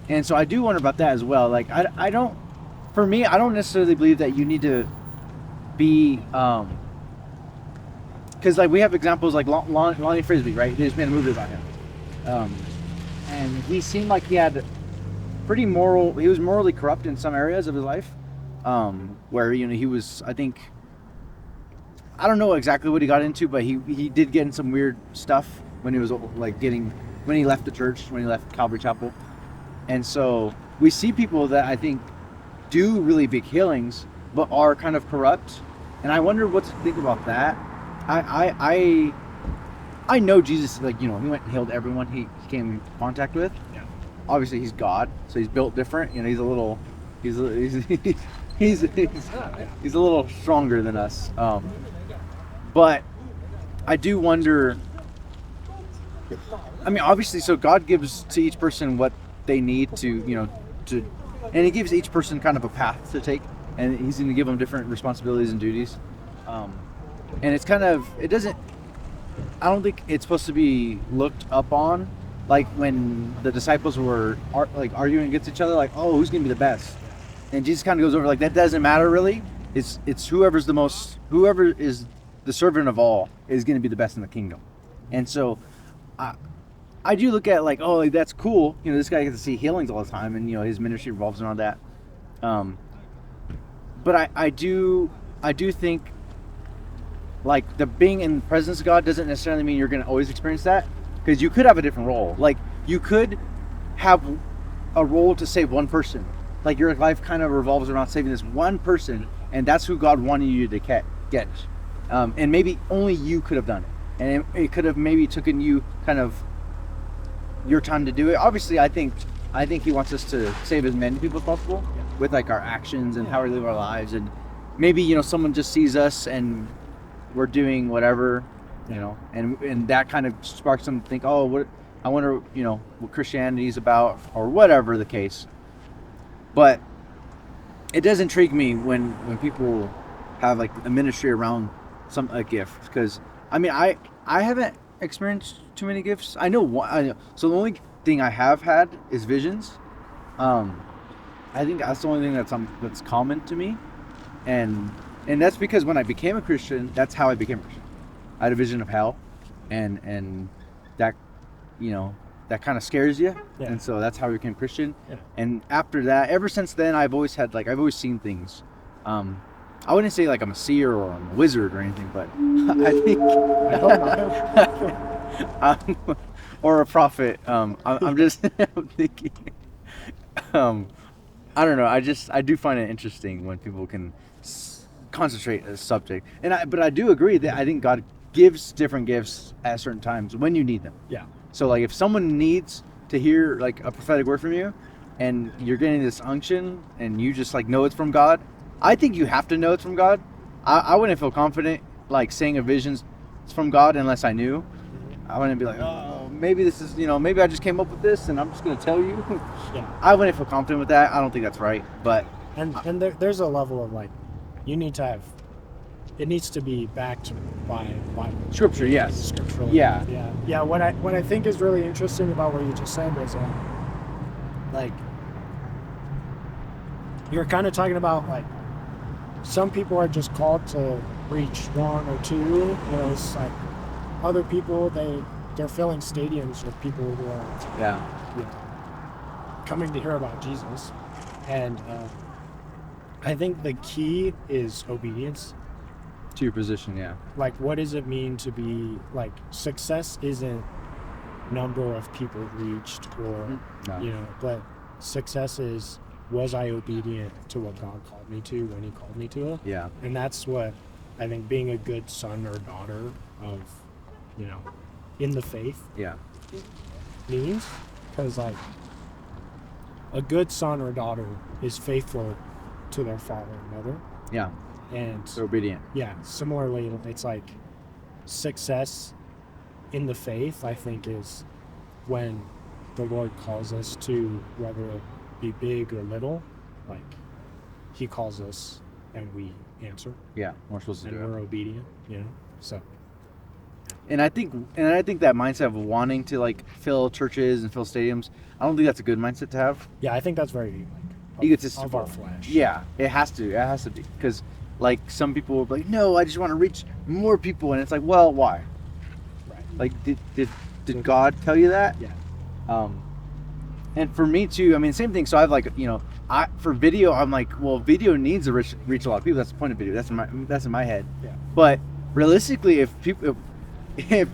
S1: And so I do wonder about that as well. Like, I don't necessarily believe that you need to be, because like we have examples like Lonnie Frisbee, right? There's been a movie about him, and he seemed like he had he was morally corrupt in some areas of his life, where he was, I don't know exactly what he got into, but he did get in some weird stuff when he was like when he left the church, when he left Calvary Chapel. And so we see people that I think do really big healings, but are kind of corrupt. And I wonder what to think about that. I know Jesus, like, he went and healed everyone he came in contact with.
S2: Yeah.
S1: Obviously he's God, so he's built different. He's a little stronger than us. But I do wonder, obviously, so God gives to each person what they need to and he gives each person kind of a path to take, and he's going to give them different responsibilities and duties. And it's kind of, I don't think it's supposed to be looked up on like when the disciples were arguing against each other, like, oh, who's gonna be the best? And Jesus kind of goes over like, that doesn't matter really. It's whoever is the servant of all is gonna be the best in the kingdom. And so I do look at like, oh, like, that's cool. You know, this guy gets to see healings all the time, and you know his ministry revolves around that. But I do think like the being in the presence of God doesn't necessarily mean you're going to always experience that, because you could have a different role. Like you could have a role to save one person. Like your life kind of revolves around saving this one person, and that's who God wanted you to get. And maybe only you could have done it, and it could have maybe taken you kind of your time to do it. Obviously, I think He wants us to save as many people as possible with like our actions and how we live our lives. And maybe, you know, someone just sees us and we're doing whatever, you know, and that kind of sparks them to think, oh, what, I wonder, you know, what Christianity is about, or whatever the case. But it does intrigue me when people have like a ministry around a gift, because I mean, I haven't experienced too many gifts. I know one. So the only thing I have had is visions. I think that's the only thing that's common to me, and that's because when I became a Christian, that's how I became a Christian. I had a vision of hell, and that, you know, that kind of scares you, and so that's how I became Christian. And after that, ever since then, I've always seen things. I wouldn't say like I'm a seer or I'm a wizard or anything, but I think or a prophet. I'm just I'm thinking. I don't know. I do find it interesting when people can concentrate a subject, but I do agree that I think God gives different gifts at certain times when you need them. Yeah. So like if someone needs to hear like a prophetic word from you, and you're getting this unction, and you just like know it's from God, I think you have to know it's from God. I wouldn't feel confident like saying a vision's from God unless I knew. I wouldn't be like, oh, maybe this is, you know, maybe I just came up with this and I'm just going to tell you. Yeah. I wouldn't feel confident with that. I don't think that's right. But
S2: and there's a level of like, you need to have, it needs to be backed by
S1: Scripture. Yes.
S2: Scriptural.
S1: Yeah.
S2: Yeah. What I think is really interesting about what you just said was like, you're kind of talking about like, some people are just called to reach one or two, you know, it's like other people, they're filling stadiums with people who are you know, coming to hear about Jesus. And I think the key is obedience
S1: to your position.
S2: Like, what does it mean to be like, success isn't number of people reached or you know, but success is, was I obedient to what God called me to when He called me to it? Yeah. And that's what I think being a good son or daughter of, you know, in the faith means. Because like a good son or daughter is faithful to their father and mother. Yeah. And
S1: they're obedient.
S2: Yeah. Similarly, it's like success in the faith, I think, is when the Lord calls us to, whether it be big or little, like He calls us and we answer.
S1: Yeah, we're supposed to do it.
S2: And we're obedient, you know. So.
S1: And I think that mindset of wanting to like fill churches and fill stadiums, I don't think that's a good mindset to have.
S2: Yeah, I think that's very
S1: egotistical.
S2: Of our flesh.
S1: Yeah, it has to be, because like some people will be like, no, I just want to reach more people, and it's like, well, why? Right. Like, did God tell you that? Yeah. And for me too, I mean, same thing. So I've like, you know, for video, I'm like, well, video needs to reach a lot of people. That's the point of video. That's in my head. Yeah. But realistically, if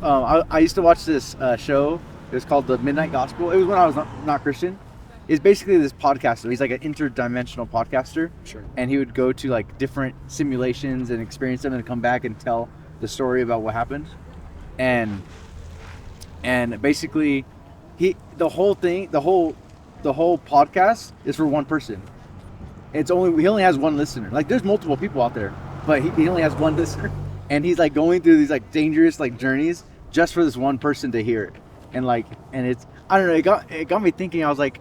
S1: I used to watch this show. It was called The Midnight Gospel. It was when I was not Christian. It's basically this podcaster. He's like an interdimensional podcaster. Sure. And he would go to like different simulations and experience them and come back and tell the story about what happened. And basically, the whole podcast is for one person. He only has one listener. Like there's multiple people out there, but he only has one listener. And he's like going through these like dangerous like journeys just for this one person to hear it. And it's, I don't know, it got me thinking. I was like,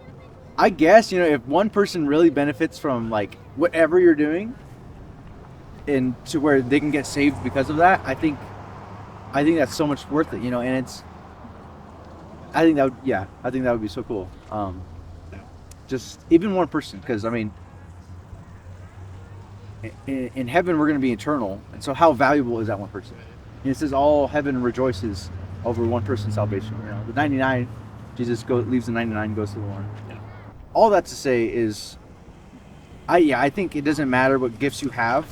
S1: I guess, you know, if one person really benefits from like whatever you're doing, and to where they can get saved because of that, I think that's so much worth it, you know. And I think that would be so cool. Just even one person, because I mean, in heaven we're going to be eternal, and so how valuable is that one person? And it says all heaven rejoices over one person's salvation. You know, the 99, Jesus leaves the 99, goes to the one.
S2: Yeah.
S1: All that to say is, I think it doesn't matter what gifts you have.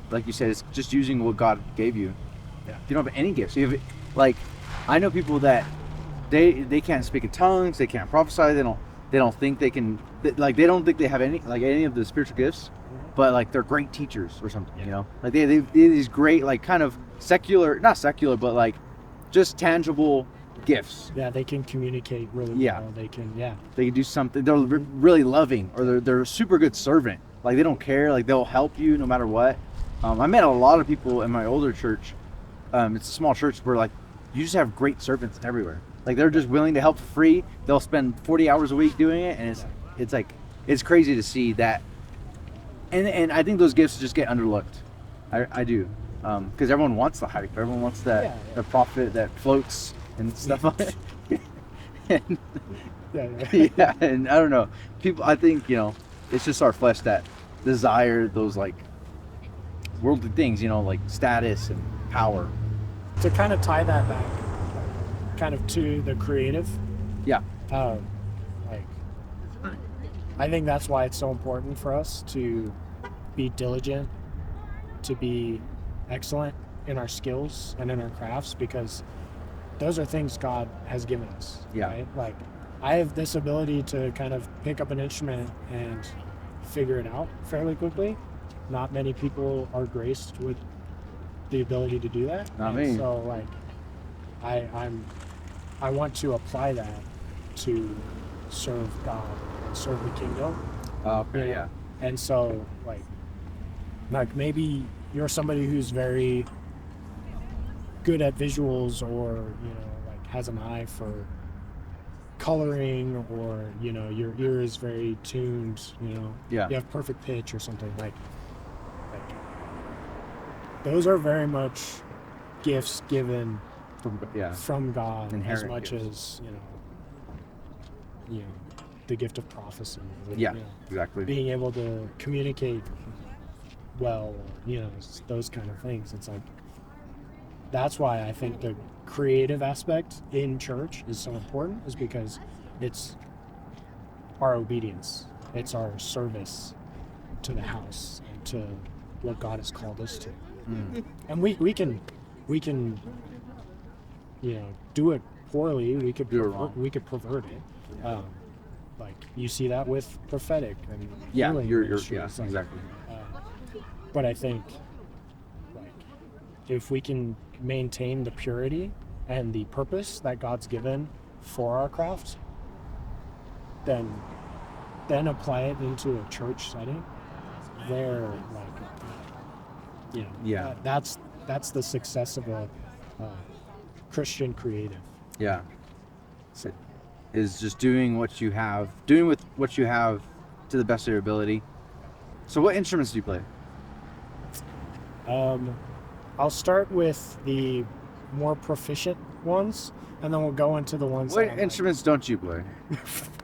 S1: Like you said, it's just using what God gave you.
S2: Yeah.
S1: If you don't have any gifts, you have, like, I know people that they can't speak in tongues, they can't prophesy, they don't think they can, like, they don't think they have any of the spiritual gifts, but like they're great teachers or something. You know, like they these great, like, kind of not secular, but like just tangible gifts.
S2: Yeah, they can communicate really well. They can
S1: do something. They're really loving, or they're a super good servant. Like, they don't care. Like, they'll help you no matter what. I met a lot of people in my older church. It's a small church where, like, you just have great servants everywhere. Like, they're just willing to help for free. They'll spend 40 hours a week doing it, and it's like, it's crazy to see that. And I think those gifts just get underlooked. I do, because everyone wants the hype. Everyone wants the prophet that floats and stuff like that. And, and I don't know. People, I think, you know, it's just our flesh that desire those, like, worldly things, you know, like status and power.
S2: To kind of tie that back, kind of to the creative.
S1: Yeah.
S2: Like, I think that's why it's so important for us to be diligent, to be excellent in our skills and in our crafts, because those are things God has given us.
S1: Yeah.
S2: Right? Like, I have this ability to kind of pick up an instrument and figure it out fairly quickly. Not many people are graced with the ability to do that.
S1: Not me.
S2: So, like, I want to apply that to serve God, serve the kingdom.
S1: Okay, yeah.
S2: And so, like maybe you're somebody who's very good at visuals, or, you know, like, has an eye for coloring, or, you know, your ear is very tuned, you know, you have perfect pitch or something, like those are very much gifts given from God,
S1: inherent
S2: as much
S1: gifts.
S2: as, you know, the gift of prophecy.
S1: Yeah,
S2: you know,
S1: exactly.
S2: being able to communicate well, you know, those kind of things. It's like, that's why I think the creative aspect in church is so important, is because it's our obedience, it's our service to the house and to what God has called us to. And we can, you know, do it poorly. We could
S1: do it wrong.
S2: We could pervert it. Like, you see that with prophetic and
S1: you're
S2: ministries, like,
S1: exactly.
S2: But I think, like, if we can maintain the purity and the purpose that God's given for our craft, then apply it into a church setting, they're like, you know, that's the success of a Christian creative.
S1: Yeah. Is just doing with what you have to the best of your ability. So what instruments do you play?
S2: I'll start with the more proficient ones, and then we'll go into the ones.
S1: What instruments don't you play?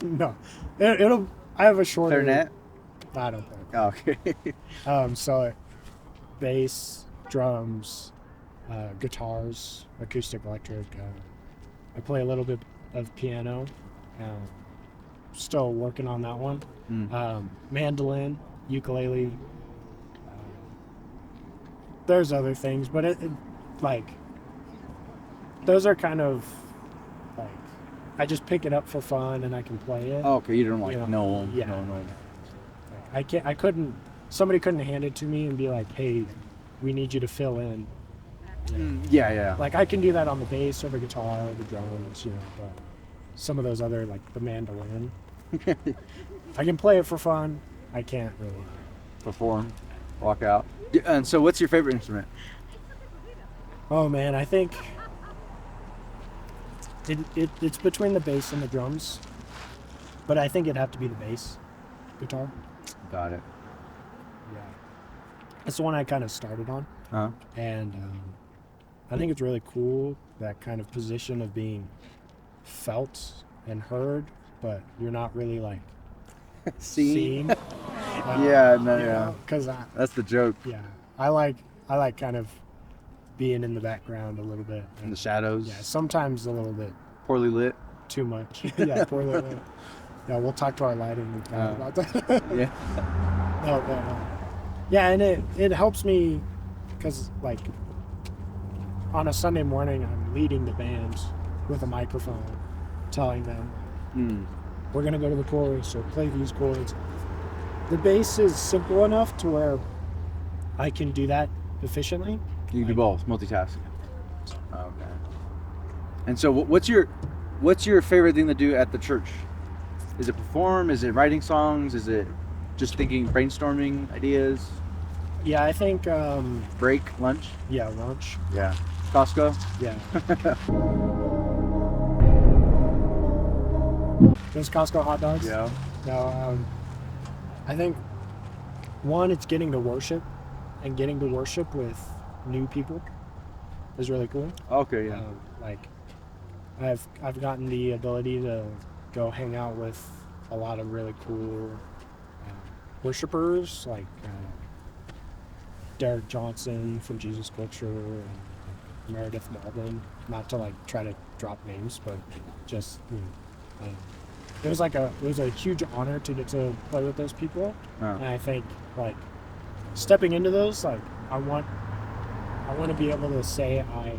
S2: No, I have a shorter.
S1: Clarinet?
S2: I don't play.
S1: Oh, okay.
S2: So bass, drums, guitars, acoustic, electric. I play a little bit of piano. Still working on that one. Mandolin, ukulele. There's other things, but it like, those are kind of like, I just pick it up for fun and I can play it.
S1: Oh, okay, you don't, like,
S2: You
S1: know.
S2: know, No. Somebody couldn't hand it to me and be like, hey, we need you to fill in.
S1: Yeah.
S2: Like, I can do that on the bass or the guitar or the drums, you know, but some of those other, like the mandolin, I can play it for fun. I can't really
S1: perform, walk out. And so what's your favorite instrument?
S2: Oh man, I think it's between the bass and the drums, but I think it'd have to be the bass guitar.
S1: Got it.
S2: Yeah, it's the one I kind of started on. And I think it's really cool, that kind of position of being felt and heard, but you're not really like
S1: Seen.
S2: seen.
S1: Yeah.
S2: Because
S1: That's the joke.
S2: yeah, I like kind of being in the background a little bit.
S1: In the shadows.
S2: Yeah, sometimes a little bit
S1: Poorly lit.
S2: too much. Yeah, poorly lit. Yeah, we'll talk to our lighting guy about that.
S1: Yeah.
S2: No. Yeah, and it helps me because, like, on a Sunday morning, I'm leading the band with a microphone, telling them, we're going to go to the chorus or play these chords. The bass is simple enough to where I can do that efficiently.
S1: You can do both, multitask. Okay. And so what's your favorite thing to do at the church? Is it perform? Is it writing songs? Is it just thinking, brainstorming ideas?
S2: Yeah, I think...
S1: Break, lunch?
S2: Yeah, lunch.
S1: Yeah. Costco?
S2: Yeah. Those Costco hot dogs?
S1: Yeah.
S2: No, I think, one, it's getting to worship, and getting to worship with new people is really cool.
S1: Okay, yeah.
S2: Like, I've gotten the ability to go hang out with a lot of really cool worshipers, like Derek Johnson from Jesus Culture, and Meredith Malden. Not to like try to drop names, but just it was a huge honor to get to play with those people. And I think like stepping into those, like I want to be able to say I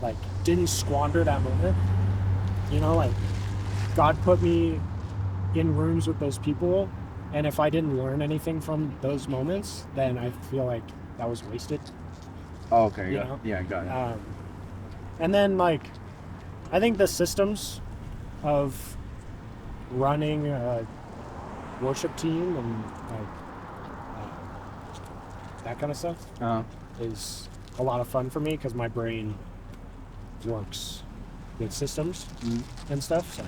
S2: like didn't squander that moment. You know, like God put me in rooms with those people, and if I didn't learn anything from those moments, then I feel like that was wasted.
S1: Oh, okay,
S2: You
S1: yeah.
S2: know?
S1: Yeah, got it.
S2: And then like I think the systems of running a worship team and like that kind of stuff is a lot of fun for me because my brain works with systems and stuff. So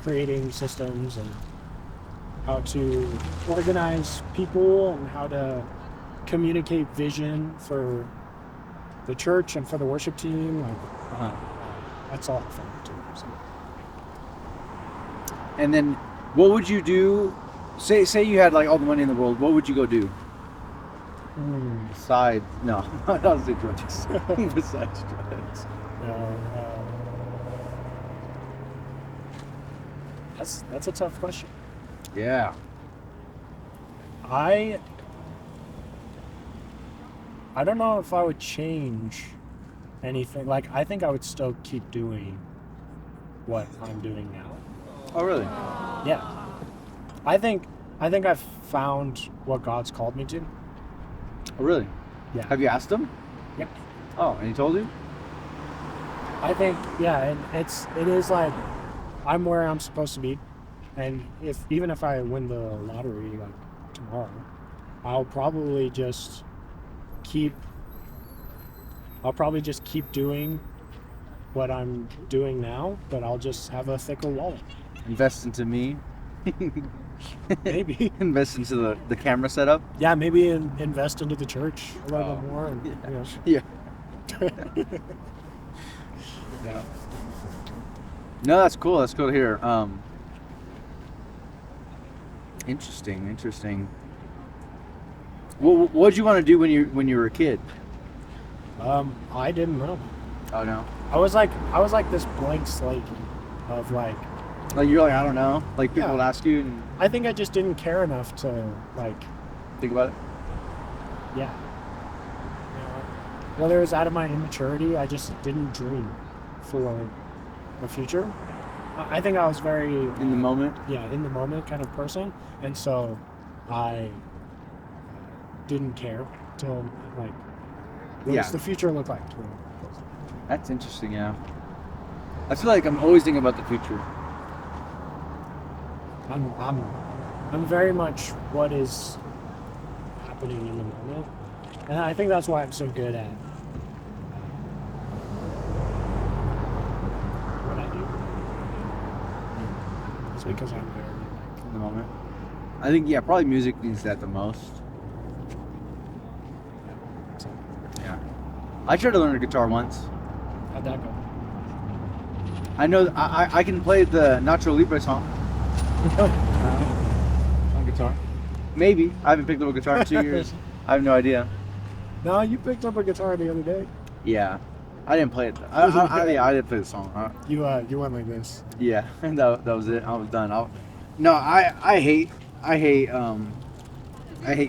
S2: creating systems and how to organize people and how to communicate vision for the church and for the worship team. Like, that's all fun too. So.
S1: And then what would you do? Say you had like all the money in the world, what would you go do? Besides, no, not say drugs. Besides drugs.
S2: That's a tough question.
S1: Yeah.
S2: I don't know if I would change anything. Like, I think I would still keep doing what I'm doing now.
S1: Oh, really?
S2: Yeah. I think I've found what God's called me to.
S1: Oh, really?
S2: Yeah.
S1: Have you asked him?
S2: Yep.
S1: Oh, and he told you?
S2: I think, yeah, and it is like I'm where I'm supposed to be, and even if I win the lottery like tomorrow, I'll probably just keep doing what I'm doing now, but I'll just have a thicker wallet.
S1: Invest into me.
S2: Maybe.
S1: Invest into the camera setup.
S2: Yeah, maybe invest into the church a little bit more. And, you know.
S1: Yeah.
S2: Yeah.
S1: No, that's cool. That's cool to hear. Interesting. What did you want to do when you were a kid?
S2: I didn't know.
S1: Oh no.
S2: I was like this blank slate of like
S1: you're like I don't know. Like people would ask you and
S2: I think I just didn't care enough to like
S1: think about it.
S2: Yeah. You know, whether it was out of my immaturity, I just didn't dream for the future. I think I was very
S1: in the moment.
S2: Yeah, in the moment kind of person, and so I didn't care till like what does the future look like?
S1: That's interesting. Yeah. I feel like I'm always thinking about the future.
S2: I'm very much what is happening in the moment, and I think that's why I'm so good at what I do. It's because I'm very like
S1: in the moment. I think probably music needs that the most.
S2: So,
S1: yeah. I tried to learn a guitar once.
S2: how'd that go?
S1: I know I can play the Nacho Libre song on guitar. Maybe. I haven't picked up a guitar in 2 years. I have no idea.
S2: No, you picked up a guitar the other day.
S1: Yeah. I didn't play it. I didn't play the song.
S2: You went like this.
S1: Yeah, that was it. I was done. I hate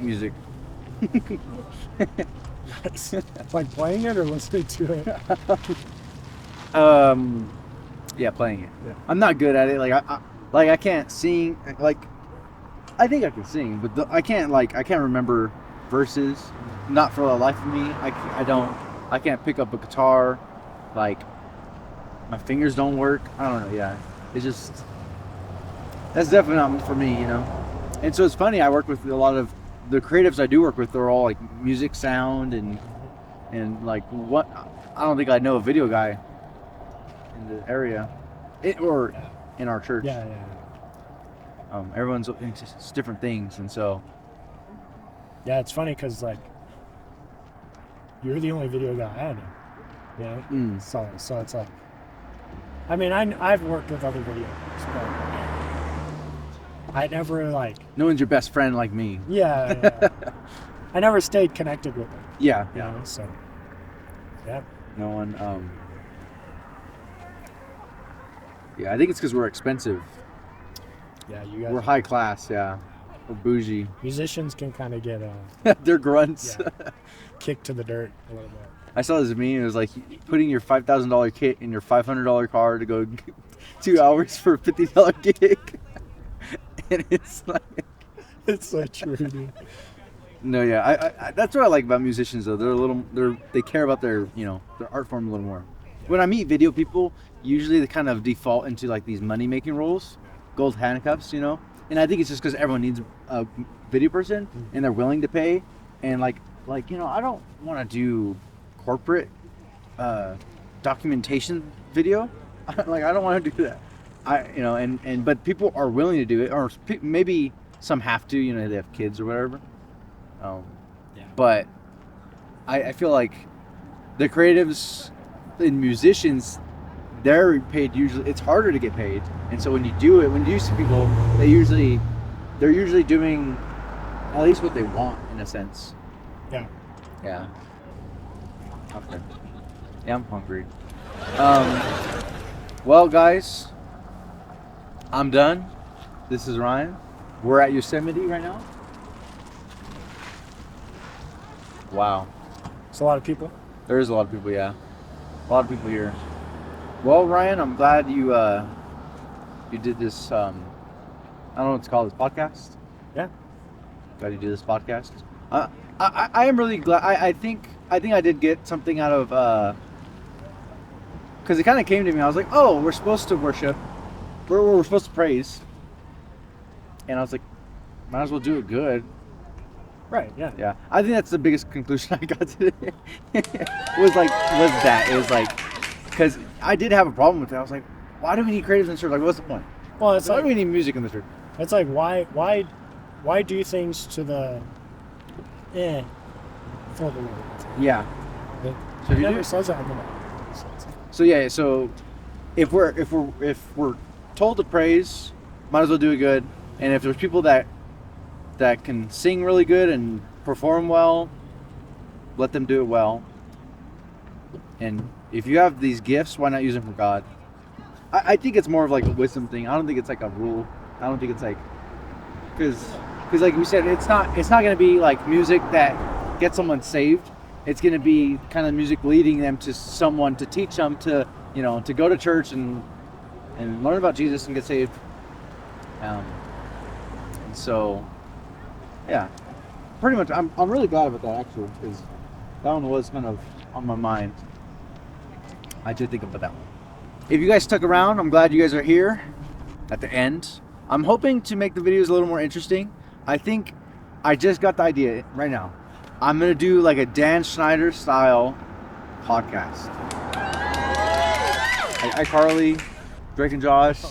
S1: music.
S2: It's like playing it or listening to it.
S1: Yeah, playing it.
S2: Yeah.
S1: I'm not good at it. I can't sing. Like, I think I can sing, but I can't remember verses. Not for the life of me. I can't pick up a guitar. Like, my fingers don't work. I don't know. Yeah, it's just that's definitely not for me, you know. And so it's funny. I work with a lot of the creatives I do work with. They're all like music, sound, and like what. I don't think I know a video guy in the area, or in our church.
S2: Yeah.
S1: Everyone's into different things, and so.
S2: Yeah, it's funny because like you're the only video guy I know. Yeah. So it's like, I mean, I've worked with other video guys, but I never like.
S1: No one's your best friend like me.
S2: Yeah. I never stayed connected with them.
S1: Yeah.
S2: You know, so. Yeah.
S1: No one. Yeah, I think it's because we're expensive.
S2: Yeah, you guys.
S1: We're high class. Yeah, we're bougie.
S2: Musicians can kind of get
S1: They're grunts.
S2: Yeah, kicked to the dirt a little bit.
S1: I saw this meme. It was like putting your $5,000 kit in your $500 car to go 2 hours for a $50 gig, and it's like
S2: it's so true, dude.
S1: No, yeah, I that's what I like about musicians though. They care about their their art form a little more. When I meet video people, usually they kind of default into like these money making roles, gold handcuffs, and I think it's just because everyone needs a video person and they're willing to pay, and like I don't want to do corporate documentation video. Like I don't want to do that. But people are willing to do it, or maybe some have to. They have kids or whatever. But I feel like the creatives and musicians, they're paid usually. It's harder to get paid, and so when you see people, they're usually doing at least what they want in a sense.
S2: Yeah.
S1: Yeah. Okay. Yeah, I'm hungry. Well, guys, I'm done. This is Ryan. We're at Yosemite right now. Wow.
S2: It's a lot of people.
S1: There is a lot of people, yeah. A lot of people here. Well, Ryan, I'm glad you did this, I don't know what to call this, podcast?
S2: Yeah.
S1: Glad you did this podcast. I am really glad. I think I did get something out of, because it kind of came to me. I was like, oh, we're supposed to worship. We're supposed to praise. And I was like, might as well do it good.
S2: Right, yeah.
S1: Yeah. I think that's the biggest conclusion I got today. was that. It was like, because I did have a problem with it. I was like, why do we need creatives in the church? Like, what's the point?
S2: Well, it's
S1: why
S2: like,
S1: do we need music in the church?
S2: It's like, why do things to the for the Lord?
S1: Yeah.
S2: So he never says that in the Bible.
S1: So yeah, so if we're told to praise, might as well do it good. And if there's people that can sing really good and perform well, let them do it well. And if you have these gifts, why not use them for God? I think it's more of like a wisdom thing. I don't think it's like a rule. I don't think it's like, because like we said, it's not going to be like music that gets someone saved. It's going to be kind of music leading them to someone, to teach them to to go to church and learn about Jesus and get saved. And so, yeah, pretty much. I'm really glad about that actually, because that one was kind of on my mind. I did think about that one. If you guys stuck around, I'm glad you guys are here at the end. I'm hoping to make the videos a little more interesting. I think I just got the idea right now. I'm gonna do like a Dan Schneider style podcast. Hi Carly, Drake and Josh.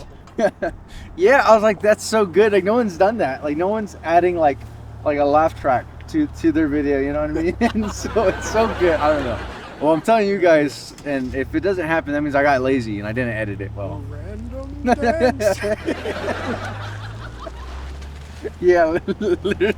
S1: Yeah, I was like, that's so good. Like no one's done that. Like no one's adding like a laugh track to their video. You know what I mean? And so it's so good. I don't know. Well, I'm telling you guys, and if it doesn't happen, that means I got lazy and I didn't edit it well.
S2: Random dance.
S1: Yeah. Literally.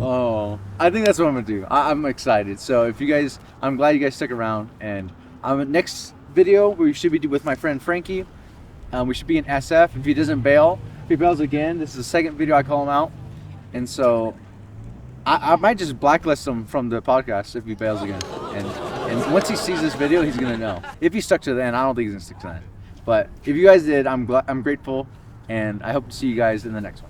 S1: Oh, I think that's what I'm gonna do. I'm excited. So if you guys, I'm glad you guys stuck around. And next video we should be with my friend Frankie. We should be in SF. If he doesn't bail, if he bails again, this is the second video I call him out. And so I might just blacklist him from the podcast if he bails again. And once he sees this video, he's gonna know. If he stuck to the end, I don't think he's gonna stick to the end. But if you guys did, I'm grateful, and I hope to see you guys in the next one.